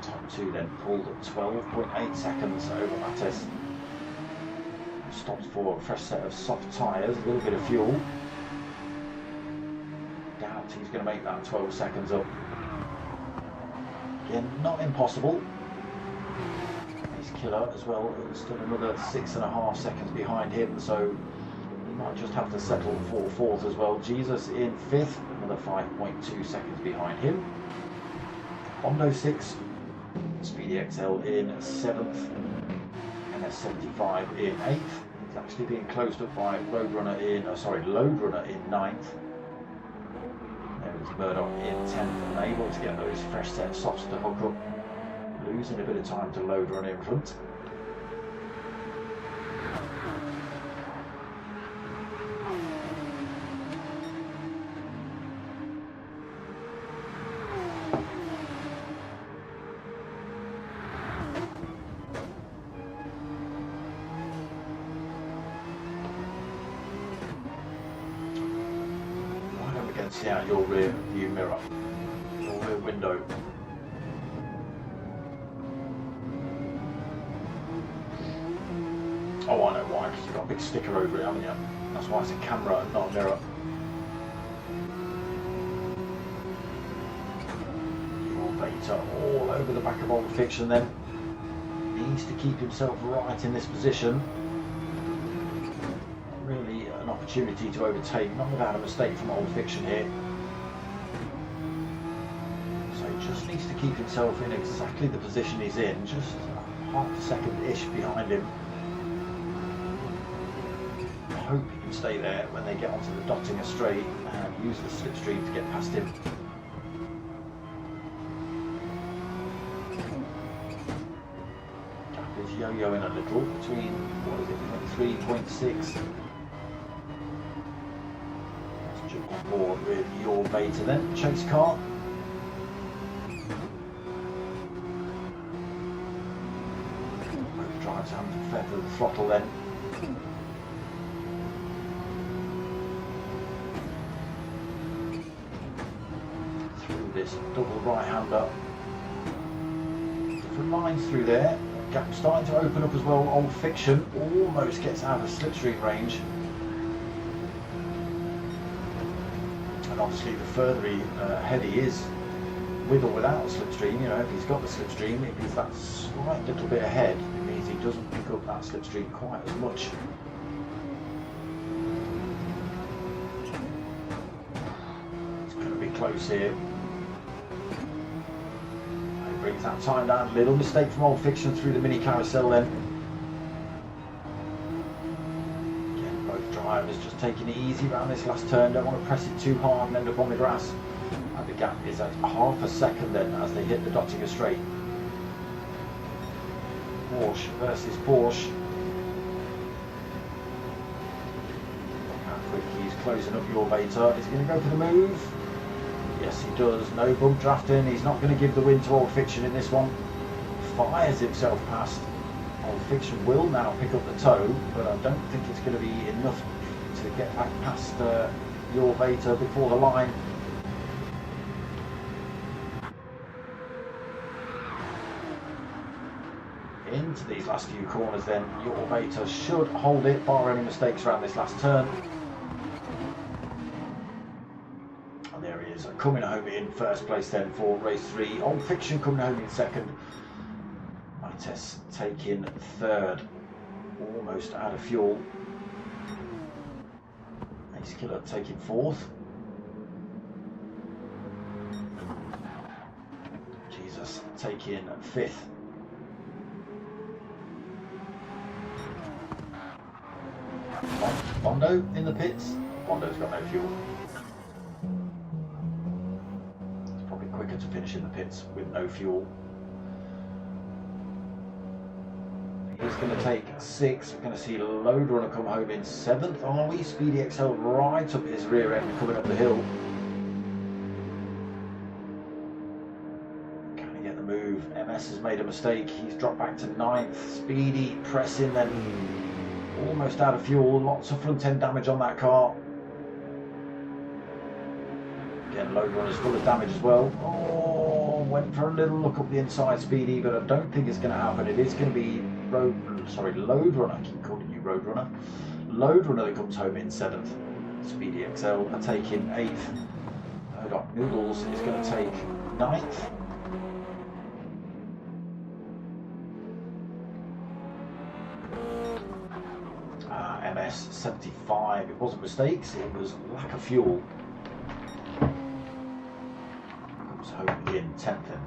Top 2 then pulled at 12.8 seconds over Mattes. Stopped for a fresh set of soft tyres, a little bit of fuel. He's going to make that 12 seconds up. Again, not impossible. Ace Killer as well, still another 6.5 seconds behind him, so he might just have to settle for 4th as well. Jesus in 5th, another 5.2 seconds behind him. Bondo 6, Speedy XL in 7th, MS75 in 8th. He's actually being closed up by Load Runner in 9th. There's Murdoch in 10th, unable to get those fresh set softs to hook up, losing a bit of time to Load Runner in front. see out your rear view mirror, your rear window. Oh, I know why, because you've got a big sticker over it, haven't you? That's why it's a camera and not a mirror. Your Beta all over the back of Old Fiction then. Needs to keep himself right in this position. Really an opportunity to overtake, not without a mistake from Old Fiction here. So he just needs to keep himself in exactly the position he's in, just half a second-ish behind him. I hope he can stay there when they get onto the Dottinger straight and use the slipstream to get past him. Gap is yo-yoing a little between, what is it, 3.6. Let's jump on board with your Beta then, chase car. Both drives hand to feather the throttle then. This double right-hander. Different lines through there. Gap starting to open up as well. Old Fiction almost gets out of slipstream range. And obviously the further ahead he is, with or without a slipstream, you know, if he's got the slipstream, it means that slight little bit ahead. It means he doesn't pick up that slipstream quite as much. It's going to be close here. Brings that time down. Little mistake from Old Fiction through the mini carousel then. Again, both drivers just taking it easy around this last turn. Don't want to press it too hard and end up on the grass. And the gap is at half a second then as they hit the Dottinger straight. Porsche versus Porsche. Look how quick he's closing up your Beta. Is he going to go for the move? Yes, he does. No bump drafting. He's not going to give the win to Old Fiction in this one. Fires himself past. Old Fiction will now pick up the toe, but I don't think it's going to be enough to get back past your Beta before the line. Into these last few corners then, your Beta should hold it, bar any mistakes around this last turn. Coming home in first place then for race 3. Old Fiction coming home in second. Mites taking third. Almost out of fuel. Ace Killer taking fourth. Jesus taking fifth. Bondo in the pits. Bondo's got no fuel. Quicker to finish in the pits with no fuel. He's going to take 6th. We're going to see Load Runner come home in 7th. Are we? Speedy XL right up his rear end coming up the hill. Can he get the move? MS has made a mistake. He's dropped back to 9th. Speedy pressing then. Almost out of fuel. Lots of front end damage on that car. Again, Load Runner's full of damage as well. Oh, went for a little look up the inside, Speedy, but I don't think it's going to happen. It is going to be Load Runner. I keep calling you Road Runner. Load Runner that comes home in 7th. Speedy XL are taking 8th. Murdoch Noodles is going to take 9th. MS 75. It wasn't mistakes, it was lack of fuel. Home in 10th then.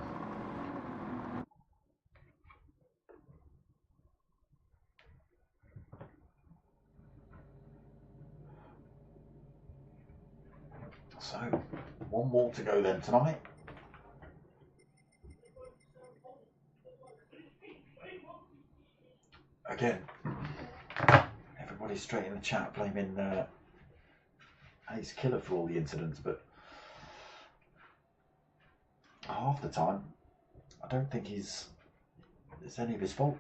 So, one more to go then tonight. Again, everybody's straight in the chat blaming Ace Killer for all the incidents, but half the time, I don't think it's any of his fault.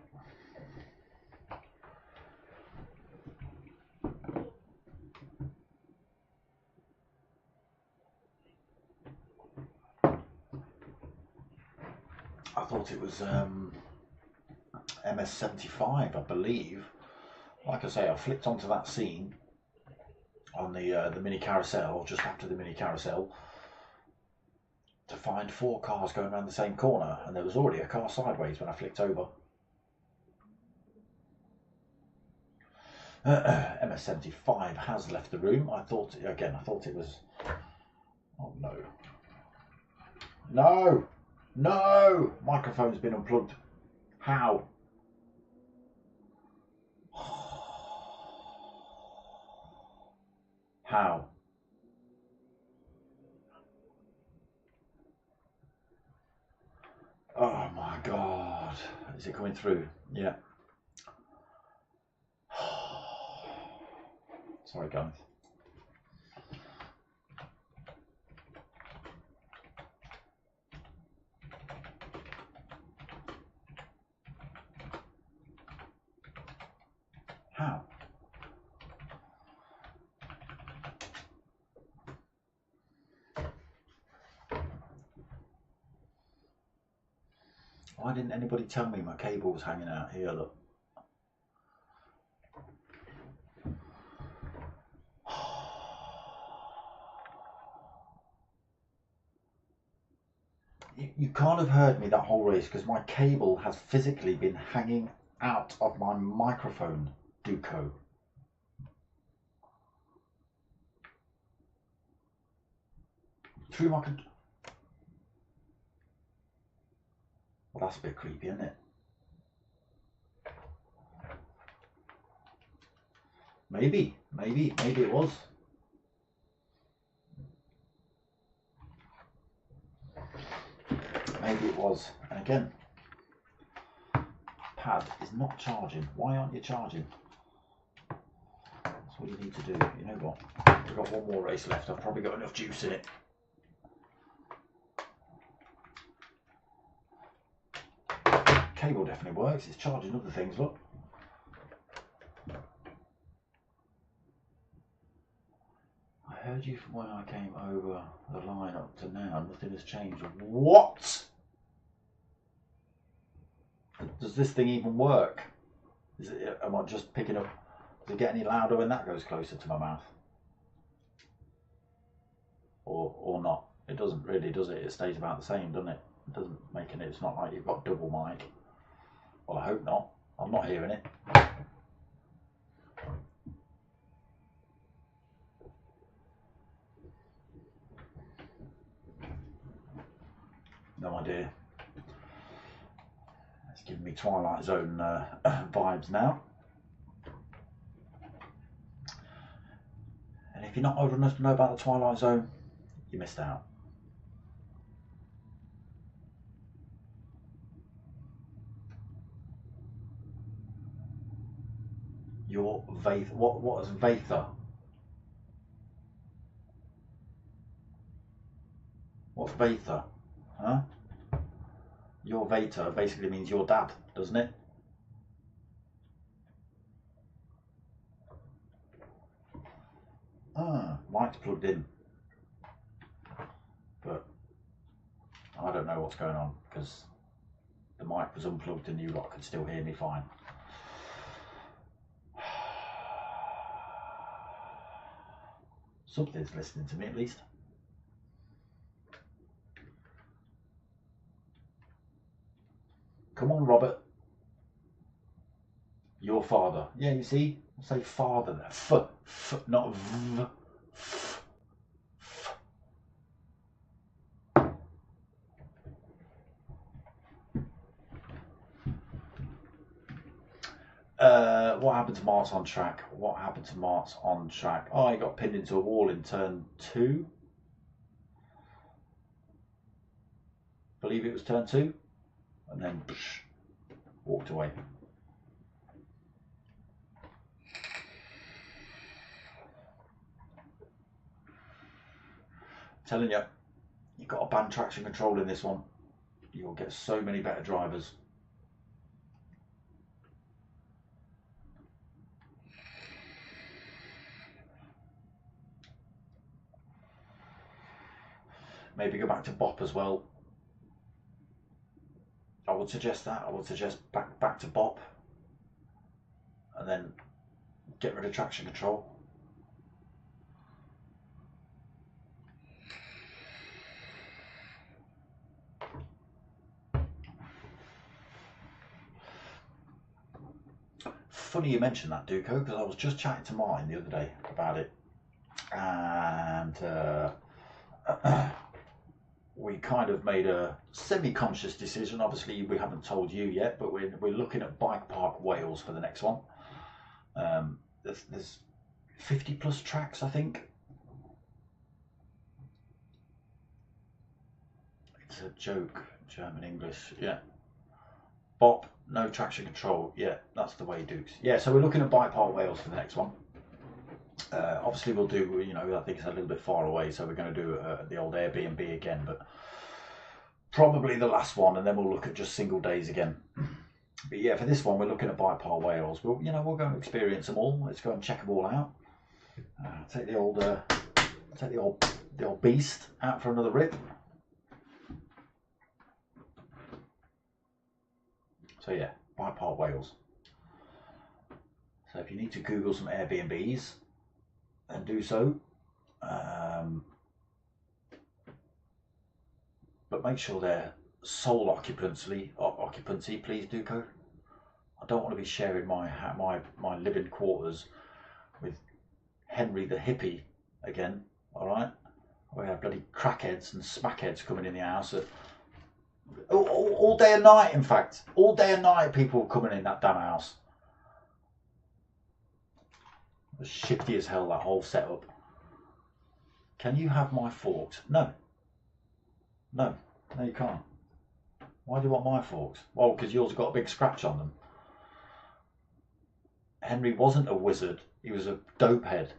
thought it was MS-75, I believe. Like I say, I flicked onto that scene on the mini carousel, just after the mini carousel, to find 4 cars going around the same corner, and there was already a car sideways when I flicked over. MS-75 has left the room. I thought it was... Oh no. No! No! Microphone's been unplugged. How? How? Oh my God. Is it coming through? Yeah. Sorry, guys. How? Why didn't anybody tell me my cable was hanging out here? Look. You can't have heard me that whole race because my cable has physically been hanging out of my microphone, Duco. Through my... Well, that's a bit creepy, isn't it? Maybe it was. Maybe it was. And again, pad is not charging. Why aren't you charging? That's what you need to do. You know what? We've got one more race left. I've probably got enough juice in it. Cable definitely works. It's charging other things, look. I heard you from when I came over the line up to now. Nothing has changed. What? Does this thing even work? Is it, am I just picking up? Does it get any louder when that goes closer to my mouth? Or not? It doesn't really, does it? It stays about the same, doesn't it? It doesn't make it. It's not like you've got double mic. Well, I hope not. I'm not hearing it. No idea. It's giving me Twilight Zone vibes now. And if you're not old enough to know about the Twilight Zone, you missed out. Your Vath. What is Vatha? What's Vatha? Huh? Your Vater basically means your dad, doesn't it? Ah, mic's plugged in. But I don't know what's going on because the mic was unplugged and you lot could still hear me fine. Something's listening to me at least. Come on, Robert. Your father. Yeah, you see? I'll say father there. F, not v. F. What happened to Mart's on track? What happened to Mart's on track? Oh, he got pinned into a wall in turn 2. Believe it was turn 2. And then psh, walked away. I'm telling you, you've got to ban traction control in this one. You'll get so many better drivers. Maybe go back to bop as well. I would suggest that. I would suggest back to bop, and then get rid of traction control. Funny you mentioned that, Duco, because I was just chatting to mine the other day about it, and we kind of made a semi-conscious decision. Obviously, we haven't told you yet, but we're looking at Bike Park Wales for the next one. There's 50 plus tracks, I think. It's a joke, German English, yeah. Bop, no traction control, yeah, that's the way, Dukes. Yeah, so we're looking at Bike Park Wales for the next one. Obviously we'll do, you know, I think it's a little bit far away, so we're going to do the old Airbnb again, but probably the last one, and then we'll look at just single days again. But yeah, for this one, we're looking at Bike Park Wales. We'll go and experience them all. Let's go and check them all out. Take the old beast out for another rip. So yeah, Bike Park Wales. So if you need to Google some Airbnbs, then do so. But make sure they're sole occupancy, please, Duco. I don't want to be sharing my living quarters with Henry the hippie again. All right, we have bloody crackheads and smackheads coming in the house all day and night. In fact, all day and night, people coming in that damn house. It was shifty as hell, that whole setup. Can you have my forks? No, you can't. Why do you want my forks? Well, because yours got a big scratch on them. Henry wasn't a wizard. He was a dopehead.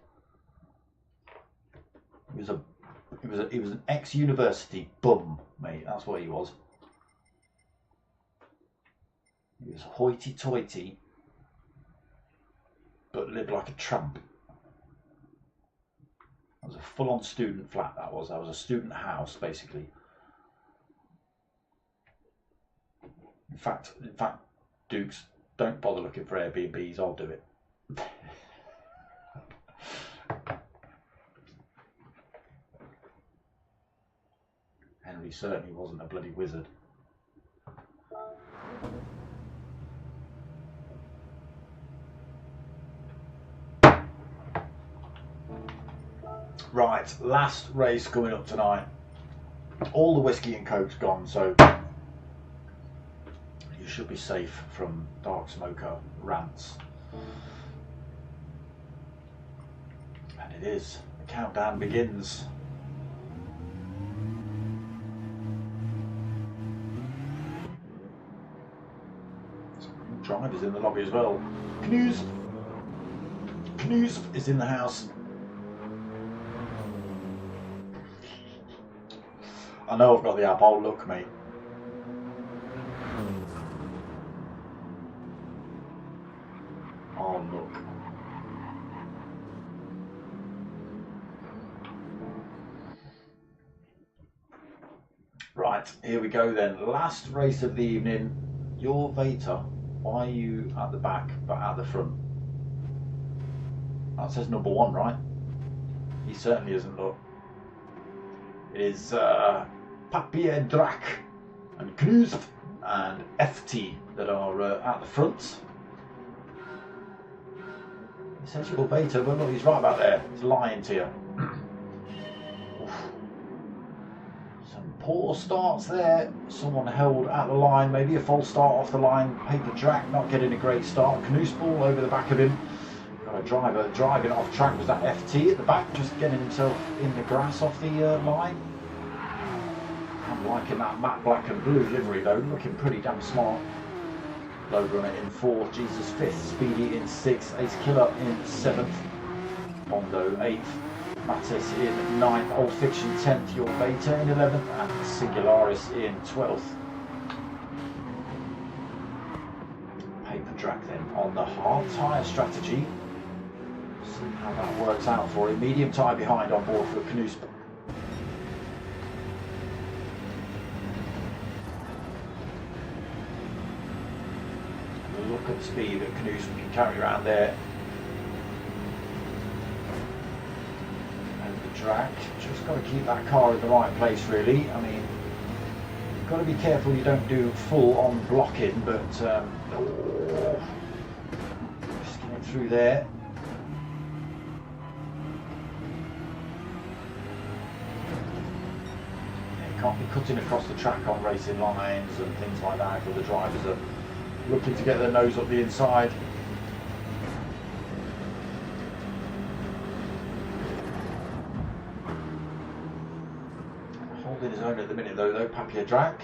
He was an ex-university bum, mate. That's what he was. He was hoity-toity, but lived like a tramp. That was a full-on student flat. That was a student house, basically. In fact, Dukes, don't bother looking for Airbnbs. I'll do it. Henry certainly wasn't a bloody wizard. Right, last race coming up tonight. All the whiskey and coke's gone, so you should be safe from dark smoker rants. And it is. The countdown begins. Some drivers in the lobby as well. Knus is in the house. I know I've got the app. Oh, look, mate. Oh, look. Right, here we go then. Last race of the evening. Your Vater. Why are you at the back but at the front? That says number one, right? He certainly isn't, look. It is Papier Drac and Knus and FT that are at the front. It says your Vater, but look, he's right about there. He's lying to you. Some poor starts there. Someone held at the line, maybe a false start off the line. Paper Drac not getting a great start. Knus ball over the back of him. Got a driver driving off track. Was that FT at the back, just getting himself in the grass off the line? I'm liking that matte black and blue livery though, looking pretty damn smart. Low Runner in 4th, Jesus 5th, Speedy in 6th, Ace Killer in 7th, Bondo 8th, Mattis in 9th, Old Fiction 10th, Your Vater in 11th, and Singularis in 12th. Paper Drac then on the hard tyre strategy. See how that works out for him. Medium tyre behind on board for Knus. Look at the speed that Knudsen can carry around there. And the drag, just got to keep that car in the right place really. I mean, you've got to be careful you don't do full on blocking, but just getting through there. Can't be cutting across the track on racing lines and things like that if the drivers are looking to get their nose up the inside. Holding his own at the minute though, Papier Drac.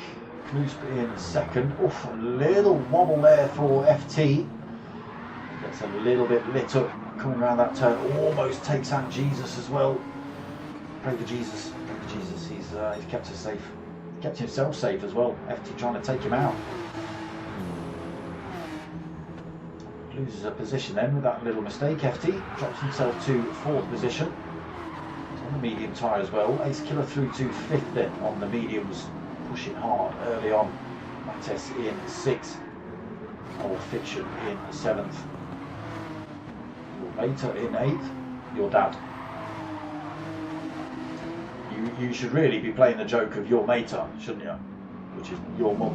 Knudsen in second. Oof, a little wobble there for FT. Gets a little bit lit up coming around that turn. Almost takes out Jesus as well. Pray for Jesus. Jesus, he's kept us safe. He kept himself safe as well. FT trying to take him out. Loses a position then with that little mistake. FT drops himself to 4th position. He's on the medium tyre as well. Ace Killer through to 5th then on the mediums, pushing hard early on. Mattes in 6th. Old Fiction in 7th. Your Mater in 8th. Your Dad. You should really be playing the joke of your mater, shouldn't you? Which is your mum.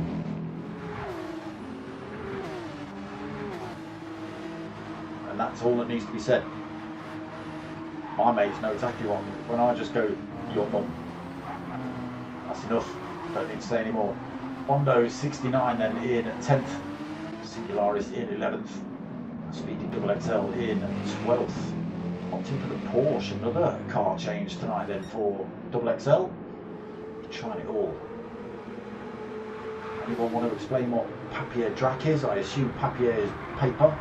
And that's all that needs to be said. My mates know exactly what. When I just go, your mum, that's enough. Don't need to say any more. Bondo 69 then in 10th. Singularis in 11th. Speedy Double XL in 12th. Opting for the Porsche, another car change tonight then for Double XL. Trying it all. Anyone want to explain what Papier Drac is? I assume Papier is paper.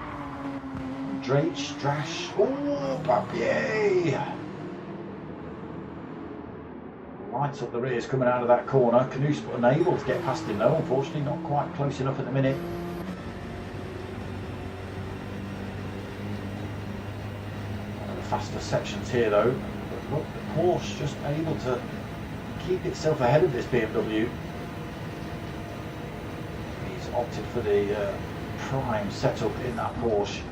Drach, Drash. Oh, Papier! Lights up the rears coming out of that corner. Knudsen unable to get past him though, unfortunately, not quite close enough at the minute. Faster sections here though. But look, the Porsche just able to keep itself ahead of this BMW. He's opted for the prime setup in that Porsche.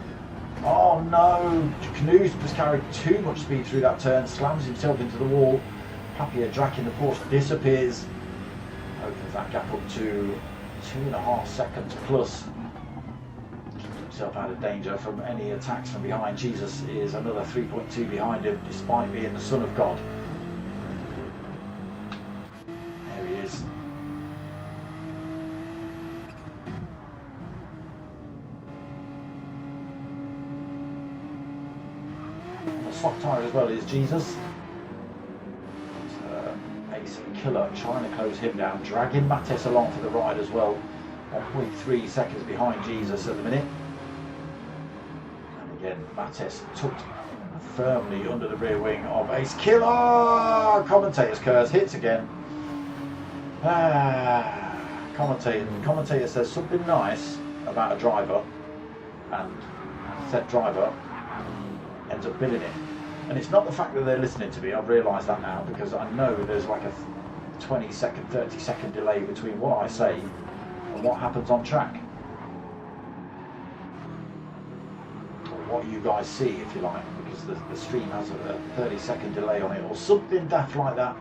Oh no, Knudsen has carried too much speed through that turn, slams himself into the wall. Papier Drac in the Porsche disappears. Opens that gap up to 2.5 seconds plus. Out of danger from any attacks from behind. Jesus is another 3.2 behind him despite being the son of God. There he is. On the soft tyre as well is Jesus. Ace Killer trying to close him down, dragging Mattes along for the ride as well. 1.3 seconds behind Jesus at the minute. Again, Mattes tucked firmly under the rear wing of Ace Killer. Commentator's curse hits again. Commentator says something nice about a driver, and said driver ends up billing it. And it's not the fact that they're listening to me. I've realised that now because I know there's like a 20-second, 30-second delay between what I say and what happens on track. What you guys see, if you like, because the stream has a 30-second delay on it or something daft like that.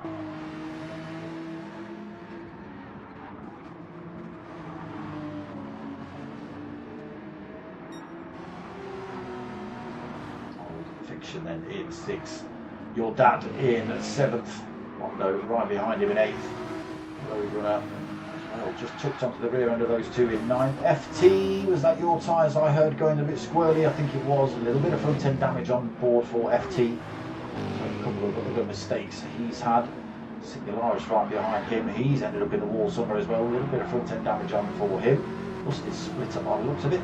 Old Fiction then in 6th. Your Dad in 7th. Rondo right behind him in 8th. Road runner. Well, just tucked onto the rear end of those two in 9th. FT, was that your tyres I heard going a bit squirrely? I think it was. A little bit of front end damage on board for FT. A couple of other mistakes he's had. Singularis right behind him. He's ended up in the wall somewhere as well. A little bit of front end damage on for him. Busted split up by the looks of it.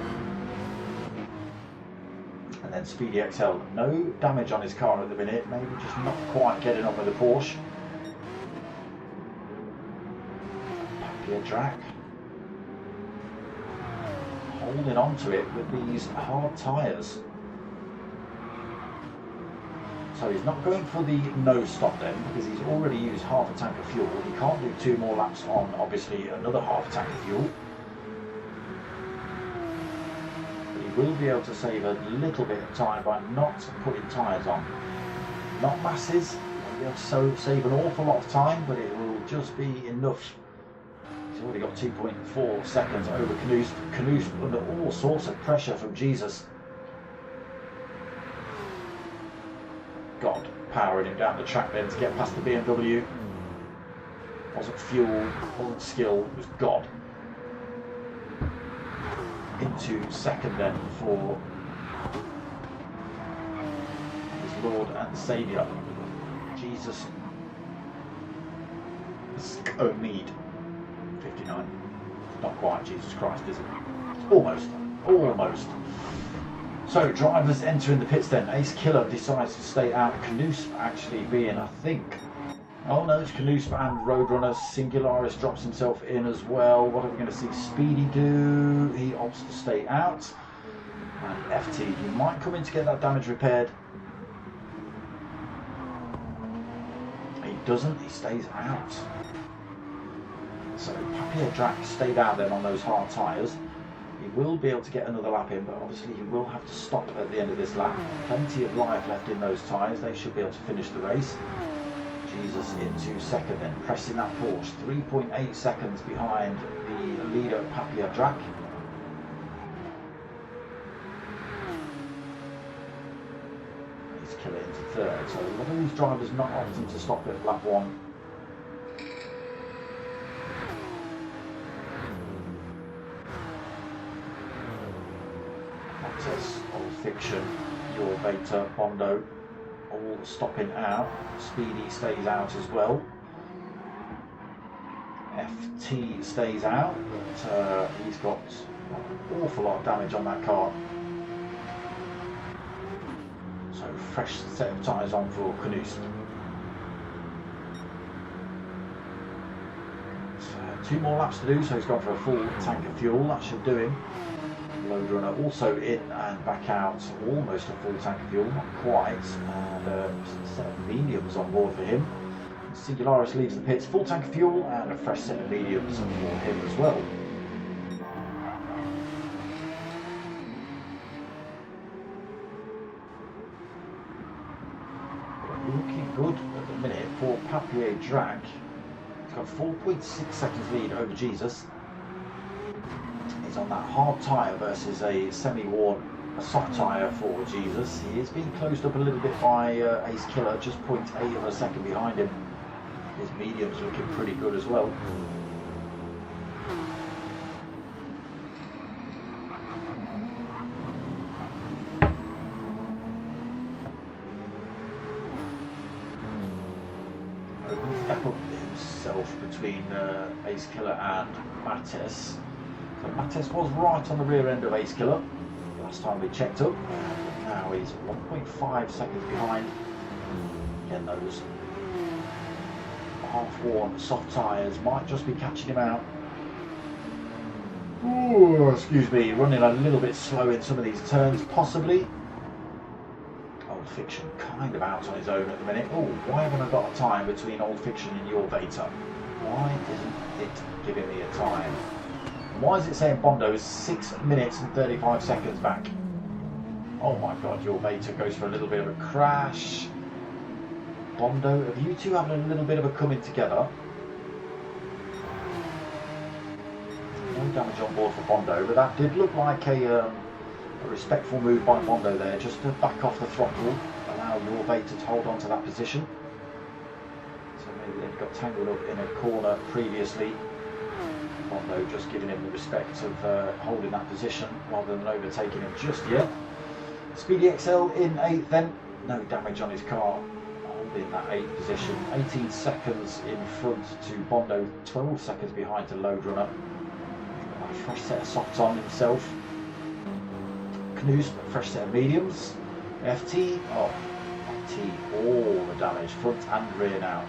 And then Speedy XL. No damage on his car at the minute. Maybe just not quite getting on with the Porsche. Drac holding on to it with these hard tyres. So he's not going for the no stop then because he's already used half a tank of fuel. He can't do 2 more laps on obviously another half a tank of fuel. will be able to save a little bit of time by not putting tyres on. Not masses, won't be able to save an awful lot of time, but it will just be enough. He's already got 2.4 seconds over Knust. Knust under all sorts of pressure from Jesus. God powering him down the track then to get past the BMW. Wasn't fuel, wasn't skill, it was God. Into second then for his Lord and Saviour, Jesus Mead. 59. Not quite Jesus Christ, is it? Almost. Almost. So, drivers entering the pits then. Ace Killer decides to stay out. Knust actually being, I think... Oh no, it's Knust and Roadrunner. Singularis drops himself in as well. What are we going to see Speedy do? He opts to stay out. And FT, he might come in to get that damage repaired. He doesn't, he stays out. So Papier Drac stayed out then on those hard tyres. He will be able to get another lap in, but obviously he will have to stop at the end of this lap. Plenty of life left in those tyres. They should be able to finish the race. Jesus into second then, pressing that Porsche. 3.8 seconds behind the leader, Papier Drac. He's Killer into third. So a lot of these drivers not opting to stop at lap one. Old Fiction, Your Beta, Bondo, all stopping out. Speedy stays out as well. FT stays out, but he's got an awful lot of damage on that car. So fresh set of tyres on for Knust. So 2 more laps to do, so he's gone for a full tank of fuel. That should do him. Roadrunner also in and back out, almost a full tank of fuel, not quite, and a set of mediums on board for him. Singularis leaves the pits, full tank of fuel and a fresh set of mediums for him as well. Looking good at the minute for Papier Drac. He's got 4.6 seconds lead over Jesus. He's on that hard tyre versus a semi-worn soft tyre for Jesus. He is being closed up a little bit by Ace Killer, just 0.8 of a second behind him. His medium's looking pretty good as well. Opening step up himself between Ace Killer and Mattes. So Mattes was right on the rear end of Ace Killer last time we checked up. Now he's 1.5 seconds behind. Again, those half-worn soft tyres might just be catching him out. Ooh, excuse me, running a little bit slow in some of these turns, possibly. Old Fiction kind of out on his own at the minute. Oh, why haven't I got a time between Old Fiction and Your Beta? Why isn't it giving me a time? Why is it saying Bondo is 6 minutes and 35 seconds back? Oh my god, Your Beta goes for a little bit of a crash. Bondo, have you two having a little bit of a coming together? No damage on board for Bondo, but that did look like a respectful move by Bondo there, just to back off the throttle, allow Your Beta to hold on to that position. So maybe they've got tangled up in a corner previously. Bondo just giving him the respect of holding that position rather than overtaking him just yet. Speedy XL in 8th then, no damage on his car, holding that 8th position, 18 seconds in front to Bondo, 12 seconds behind to Loadrunner. Got a fresh set of softs on himself. Knust, fresh set of mediums. FT, oh, FT, all the damage, front and rear now.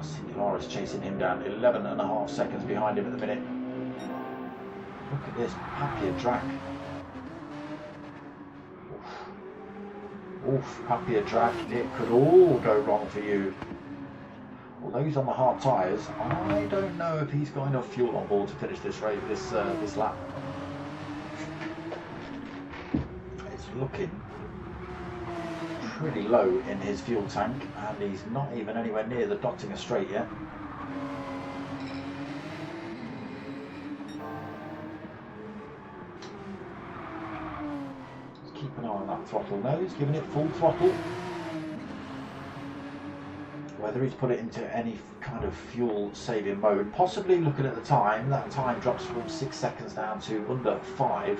Singularis chasing him down, 11.5 seconds behind him at the minute. Look at this, Papier Drac. Oof, Papier Drac, it could all go wrong for you. although he's on the hard tyres, I don't know if he's got enough fuel on board to finish this race, this lap. It's looking pretty low in his fuel tank, and he's not even anywhere near the Dottinger straight yet. Just keep an eye on that throttle. No, he's giving it full throttle. Whether he's put it into any kind of fuel saving mode, possibly looking at the time, that time drops from 6 seconds down to under 5.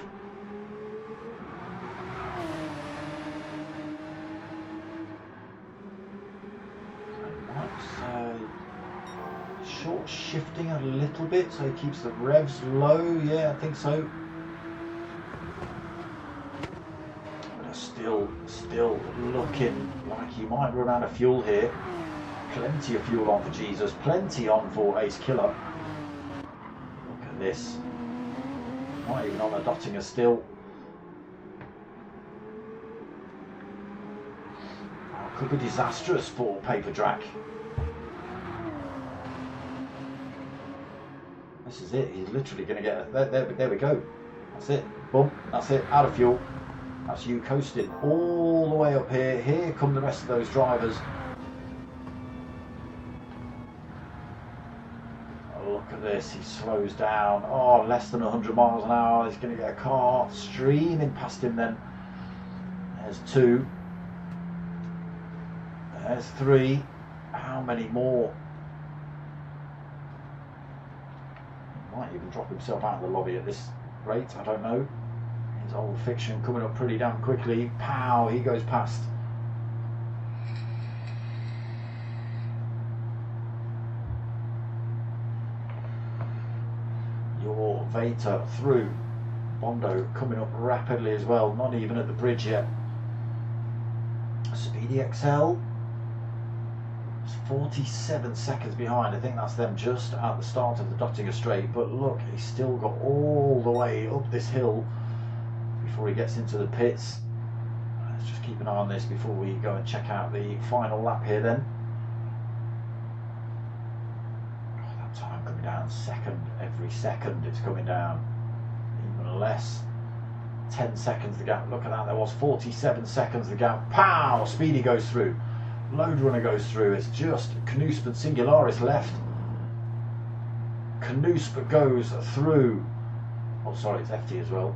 Short shifting a little bit so he keeps the revs low. Yeah, I think so. But still looking like he might run out of fuel here. Plenty of fuel on for Jesus, plenty on for Ace Killer. Look at this. Not even on a Dottinger still. Oh, could be disastrous for Paper Drac. This is it. He's literally going to get there we go. That's it. Boom. That's it. Out of fuel. That's you coasting all the way up here. Here come the rest of those drivers. Oh, look at this. He slows down. Oh, less than 100 miles an hour. He's going to get a car streaming past him then. There's 2. There's 3. How many more? Might even drop himself out of the lobby at this rate, I don't know. His old fiction coming up pretty damn quickly. Pow, he goes past. Your Veta through. Bondo coming up rapidly as well, not even at the bridge yet. Speedy XL. 47 seconds behind. I think that's them just at the start of the Dottinger straight, but look, he's still got all the way up this hill before he gets into the pits. Let's just keep an eye on this before we go and check out the final lap here then. Oh, that time coming down every second it's coming down, even less. 10 seconds the gap. Look at that, there was 47 seconds the gap. Pow, Speedy goes through. Load Runner goes through. It's just Knusp and Singularis left. Knusp goes through. Oh, sorry, it's FT as well.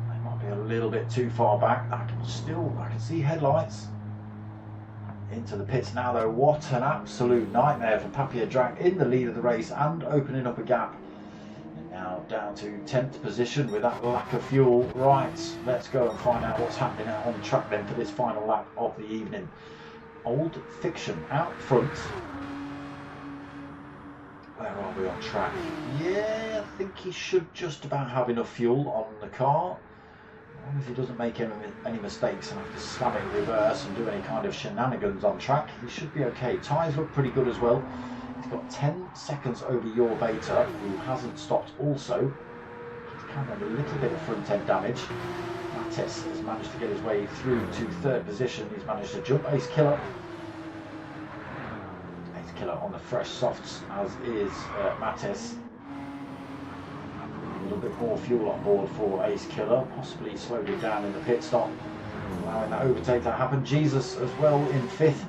They might be a little bit too far back. I can see headlights. Into the pits now, though. What an absolute nightmare for Papier Drac in the lead of the race and opening up a gap. Now down to 10th position with that lack of fuel. Right, let's go and find out what's happening out on the track then for this final lap of the evening. Old Fiction out front. Where are we on track? Yeah, I think he should just about have enough fuel on the car. As long as he doesn't make any mistakes and have to slam it in reverse and do any kind of shenanigans on track, he should be okay. Tyres look pretty good as well. He's got 10 seconds over your Beta, who hasn't stopped also. He's kind of a little bit of front end damage. Mattes has managed to get his way through to 3rd position. He's managed to jump Ace Killer. Ace Killer on the fresh softs, as is Mattes. A little bit more fuel on board for Ace Killer, possibly slowed it down in the pit stop, allowing that overtake to happen. Jesus as well in 5th.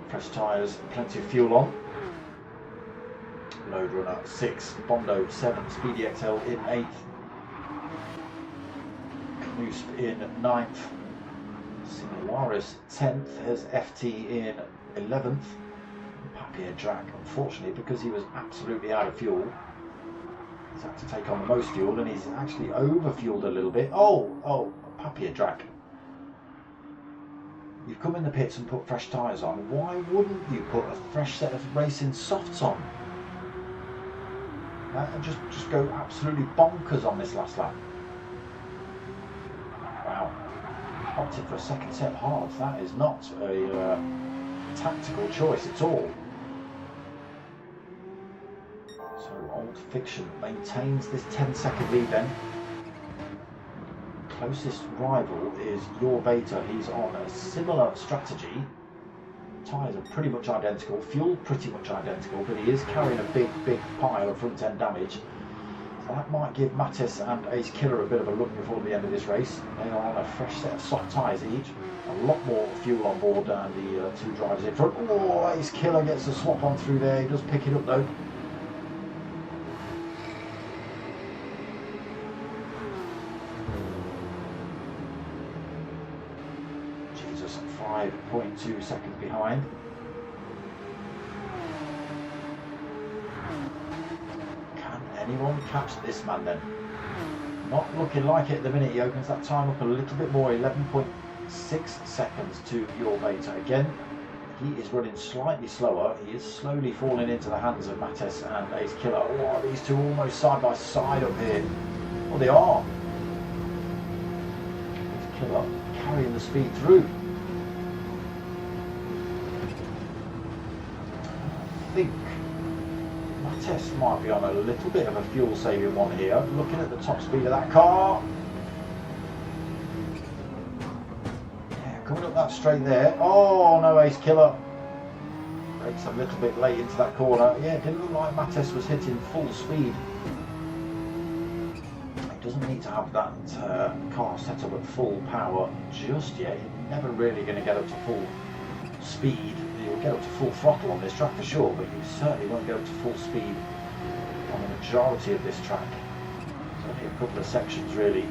Fresh tyres, plenty of fuel on. Load Runner 6, Bondo 7, Speedy XL in 8th. Knusp in 9th. Singularis 10th, as FT in 11th. Papier Drac, unfortunately, because he was absolutely out of fuel, he's had to take on the most fuel, and he's actually over-fueled a little bit. Oh, Papier Drac. You've come in the pits and put fresh tyres on. Why wouldn't you put a fresh set of racing softs on? And just go absolutely bonkers on this last lap. Wow. Opted for a second set hard. That is not a tactical choice at all. So Old Fiction maintains this 10-second lead then. Closest rival is your Beta. He's on a similar strategy. Tyres are pretty much identical, fuel pretty much identical, but he is carrying a big pile of front end damage. So that might give Mattis and Ace Killer a bit of a look before the end of this race. They are on a fresh set of soft tyres each. A lot more fuel on board than the two drivers in front. Oh, Ace Killer gets a swap on through there. He does pick it up though. Jesus, 5.2 seconds behind. Can anyone catch this man then? Not looking like it at the minute. He opens that time up a little bit more, 11.6 seconds to your Beta. Again, he is running slightly slower. He is slowly falling into the hands of Mattis and Ace Killer. Oh, these two almost side by side up here. Oh, they are. Ace Killer carrying the speed through. I think Mattis might be on a little bit of a fuel saving one here. Looking at the top speed of that car. Coming up that straight there. Oh no, Ace Killer brakes a little bit late into that corner. Yeah, it didn't look like Mattis was hitting full speed. He doesn't need to have that car set up at full power just yet. He's never really going to get up to full speed. You'll get up to full throttle on this track for sure, but you certainly won't get up to full speed on the majority of this track. There's only a couple of sections really.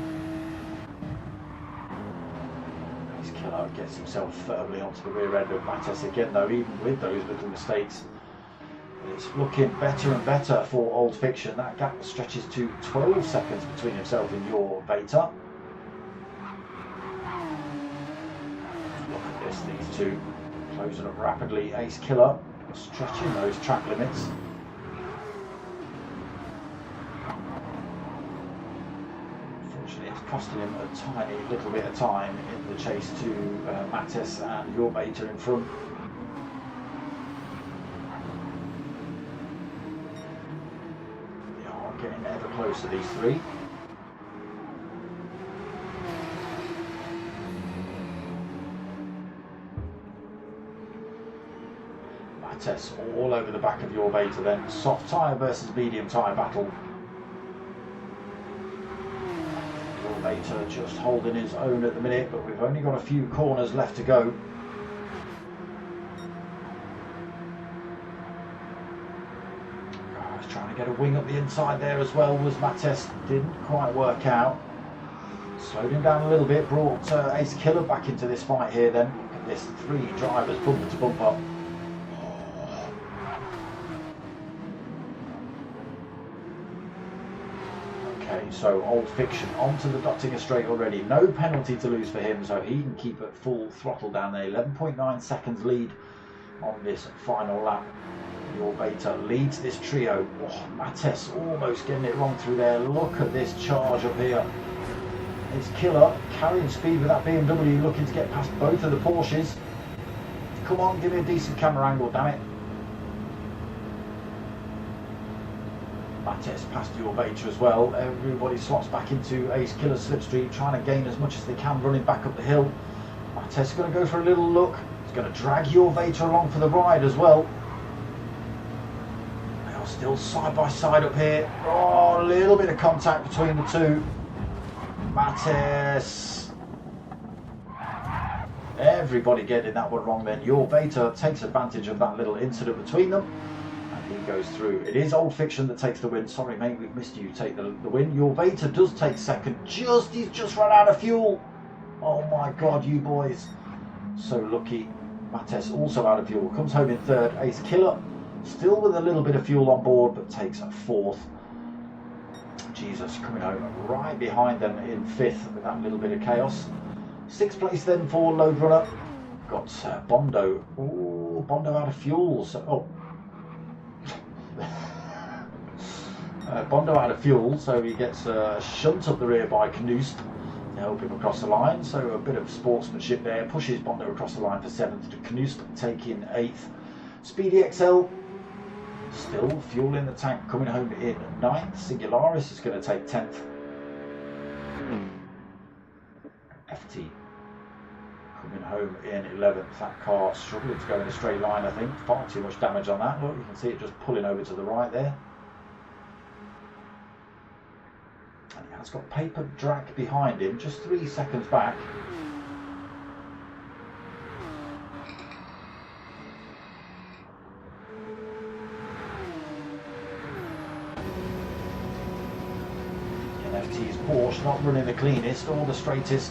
Gets himself firmly onto the rear end of Mattis again though, even with those little mistakes. It's looking better and better for Old Fiction. That gap stretches to 12 seconds between himself and your Beta. Look at this, these two closing up rapidly. Ace Killer stretching those track limits. It's costing him a tiny little bit of time in the chase to Mattis and your Beta in front. They are getting ever closer, these three. Mattis all over the back of your Beta then. Soft tyre versus medium tyre battle. Beta just holding his own at the minute, but we've only got a few corners left to go. He's trying to get a wing up the inside there as well, was Mattis. Didn't quite work out. Slowed him down a little bit, brought Ace Killer back into this fight here then. Look at this, three drivers bumper to bumper. So Old Fiction onto the Dottinger straight already. No penalty to lose for him, so he can keep at full throttle down there. 11.9 seconds lead on this final lap. Your Beta leads this trio. Oh, Mattis almost getting it wrong through there. Look at this charge up here. It's Killer carrying speed with that BMW, looking to get past both of the Porsches. Come on, give me a decent camera angle, damn it. Mattis past your Beta as well. Everybody slots back into Ace Killer's slipstream, trying to gain as much as they can, running back up the hill. Mattis is going to go for a little look. He's going to drag your Beta along for the ride as well. They are still side by side up here. Oh, a little bit of contact between the two. Mattis. Everybody getting that one wrong then. Your Beta takes advantage of that little incident between them. He goes through. It is Old Fiction that takes the win. Sorry mate, we've missed you take the win. Your Beta does take second. He's just run out of fuel. Oh my god, you boys. So lucky. Mattis also out of fuel. Comes home in third. Ace Killer still with a little bit of fuel on board, but takes a fourth. Jesus, coming home right behind them in fifth with that little bit of chaos. Sixth place then for Load Runner. Got Bondo. Oh, Bondo out of fuel. So, Bondo out of fuel, so he gets shunt up the rear by Knust to help him across the line. So a bit of sportsmanship there, pushes Bondo across the line for 7th to Knust taking 8th. Speedy XL still fuel in the tank, coming home in 9th. Singularis is going to take 10th. FT coming coming home in 11th. That car struggling to go in a straight line, I think. Far too much damage on that. Look, you can see it just pulling over to the right there. And he has got paper drag behind him, just 3 seconds back. FT's Porsche not running the cleanest or the straightest.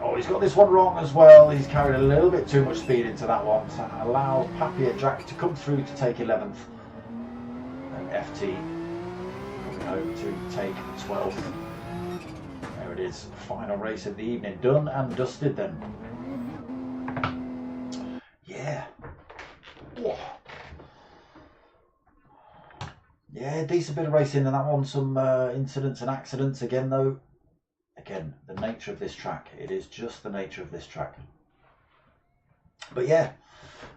Oh, he's got this one wrong as well. He's carried a little bit too much speed into that one. So that allows Papier Jack to come through to take 11th. And FT coming home to take 12th. There it is. Final race of the evening. Done and dusted then. Yeah. Whoa. Yeah, decent bit of racing in that one. Some incidents and accidents again, though. Again, the nature of this track. It is just the nature of this track. But yeah,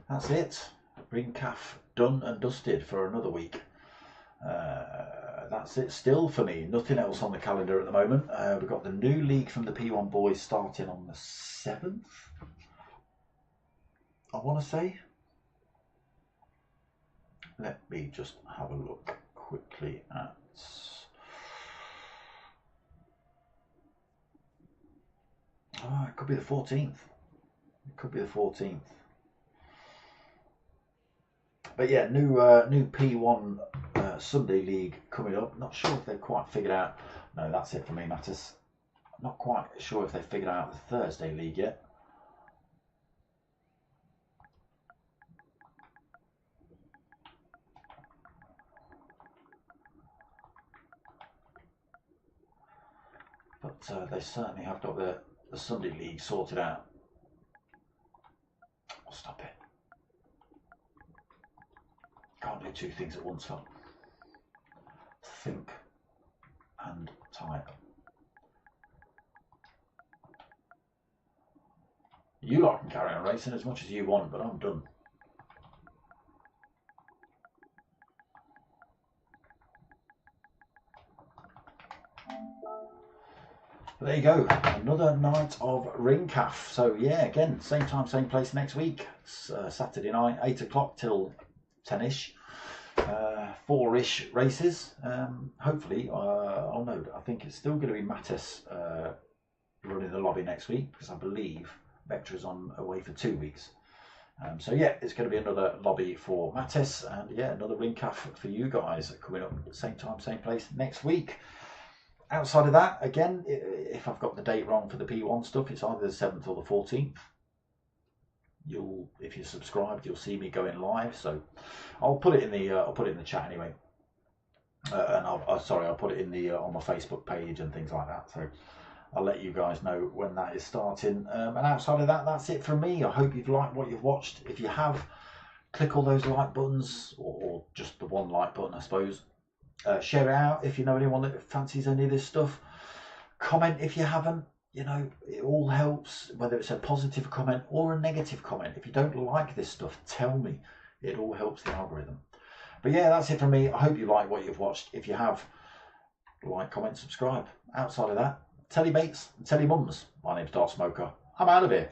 that's it. Ringcaf done and dusted for another week. That's it still for me. Nothing else on the calendar at the moment. We've got the new league from the P1 boys starting on the 7th. I want to say. Let me just have a look quickly at... Oh, it could be the 14th. It could be the 14th. But yeah, new P1 Sunday League coming up. Not sure if they've quite figured out... No, that's it for me, Mattis. Not quite sure if they've figured out the Thursday League yet. But they certainly have got the Sunday League sorted out. Oh, stop it. Can't do two things at once, fella. Think and type. You lot can carry on racing as much as you want, but I'm done. But there you go, another night of Ringcaf. So yeah, again, same time, same place next week. It's, Saturday night, 8 o'clock till 10ish. 4-ish races. Hopefully, oh no, I think it's still going to be Mattis running the lobby next week, because I believe Vectra's on away for 2 weeks. So yeah, it's going to be another lobby for Mattis, and yeah, another Ringcaf for you guys coming up same time, same place next week. Outside of that, again, if I've got the date wrong for the P1 stuff, it's either the 7th or the 14th. If you're subscribed, you'll see me going live. So I'll put it in the chat anyway, and I'll put it in the on my Facebook page and things like that. So I'll let you guys know when that is starting. And outside of that, that's it from me. I hope you've liked what you've watched. If you have, click all those like buttons, or just the one like button, I suppose. Share it out if you know anyone that fancies any of this stuff. Comment if you haven't. You know, it all helps, whether it's a positive comment or a negative comment. If you don't like this stuff, tell me. It all helps the algorithm. But yeah, that's it from me. I hope you like what you've watched. If you have, like, comment, subscribe. Outside of that, tell your mates and tell your mums. My name's Dark Smoker. I'm out of here.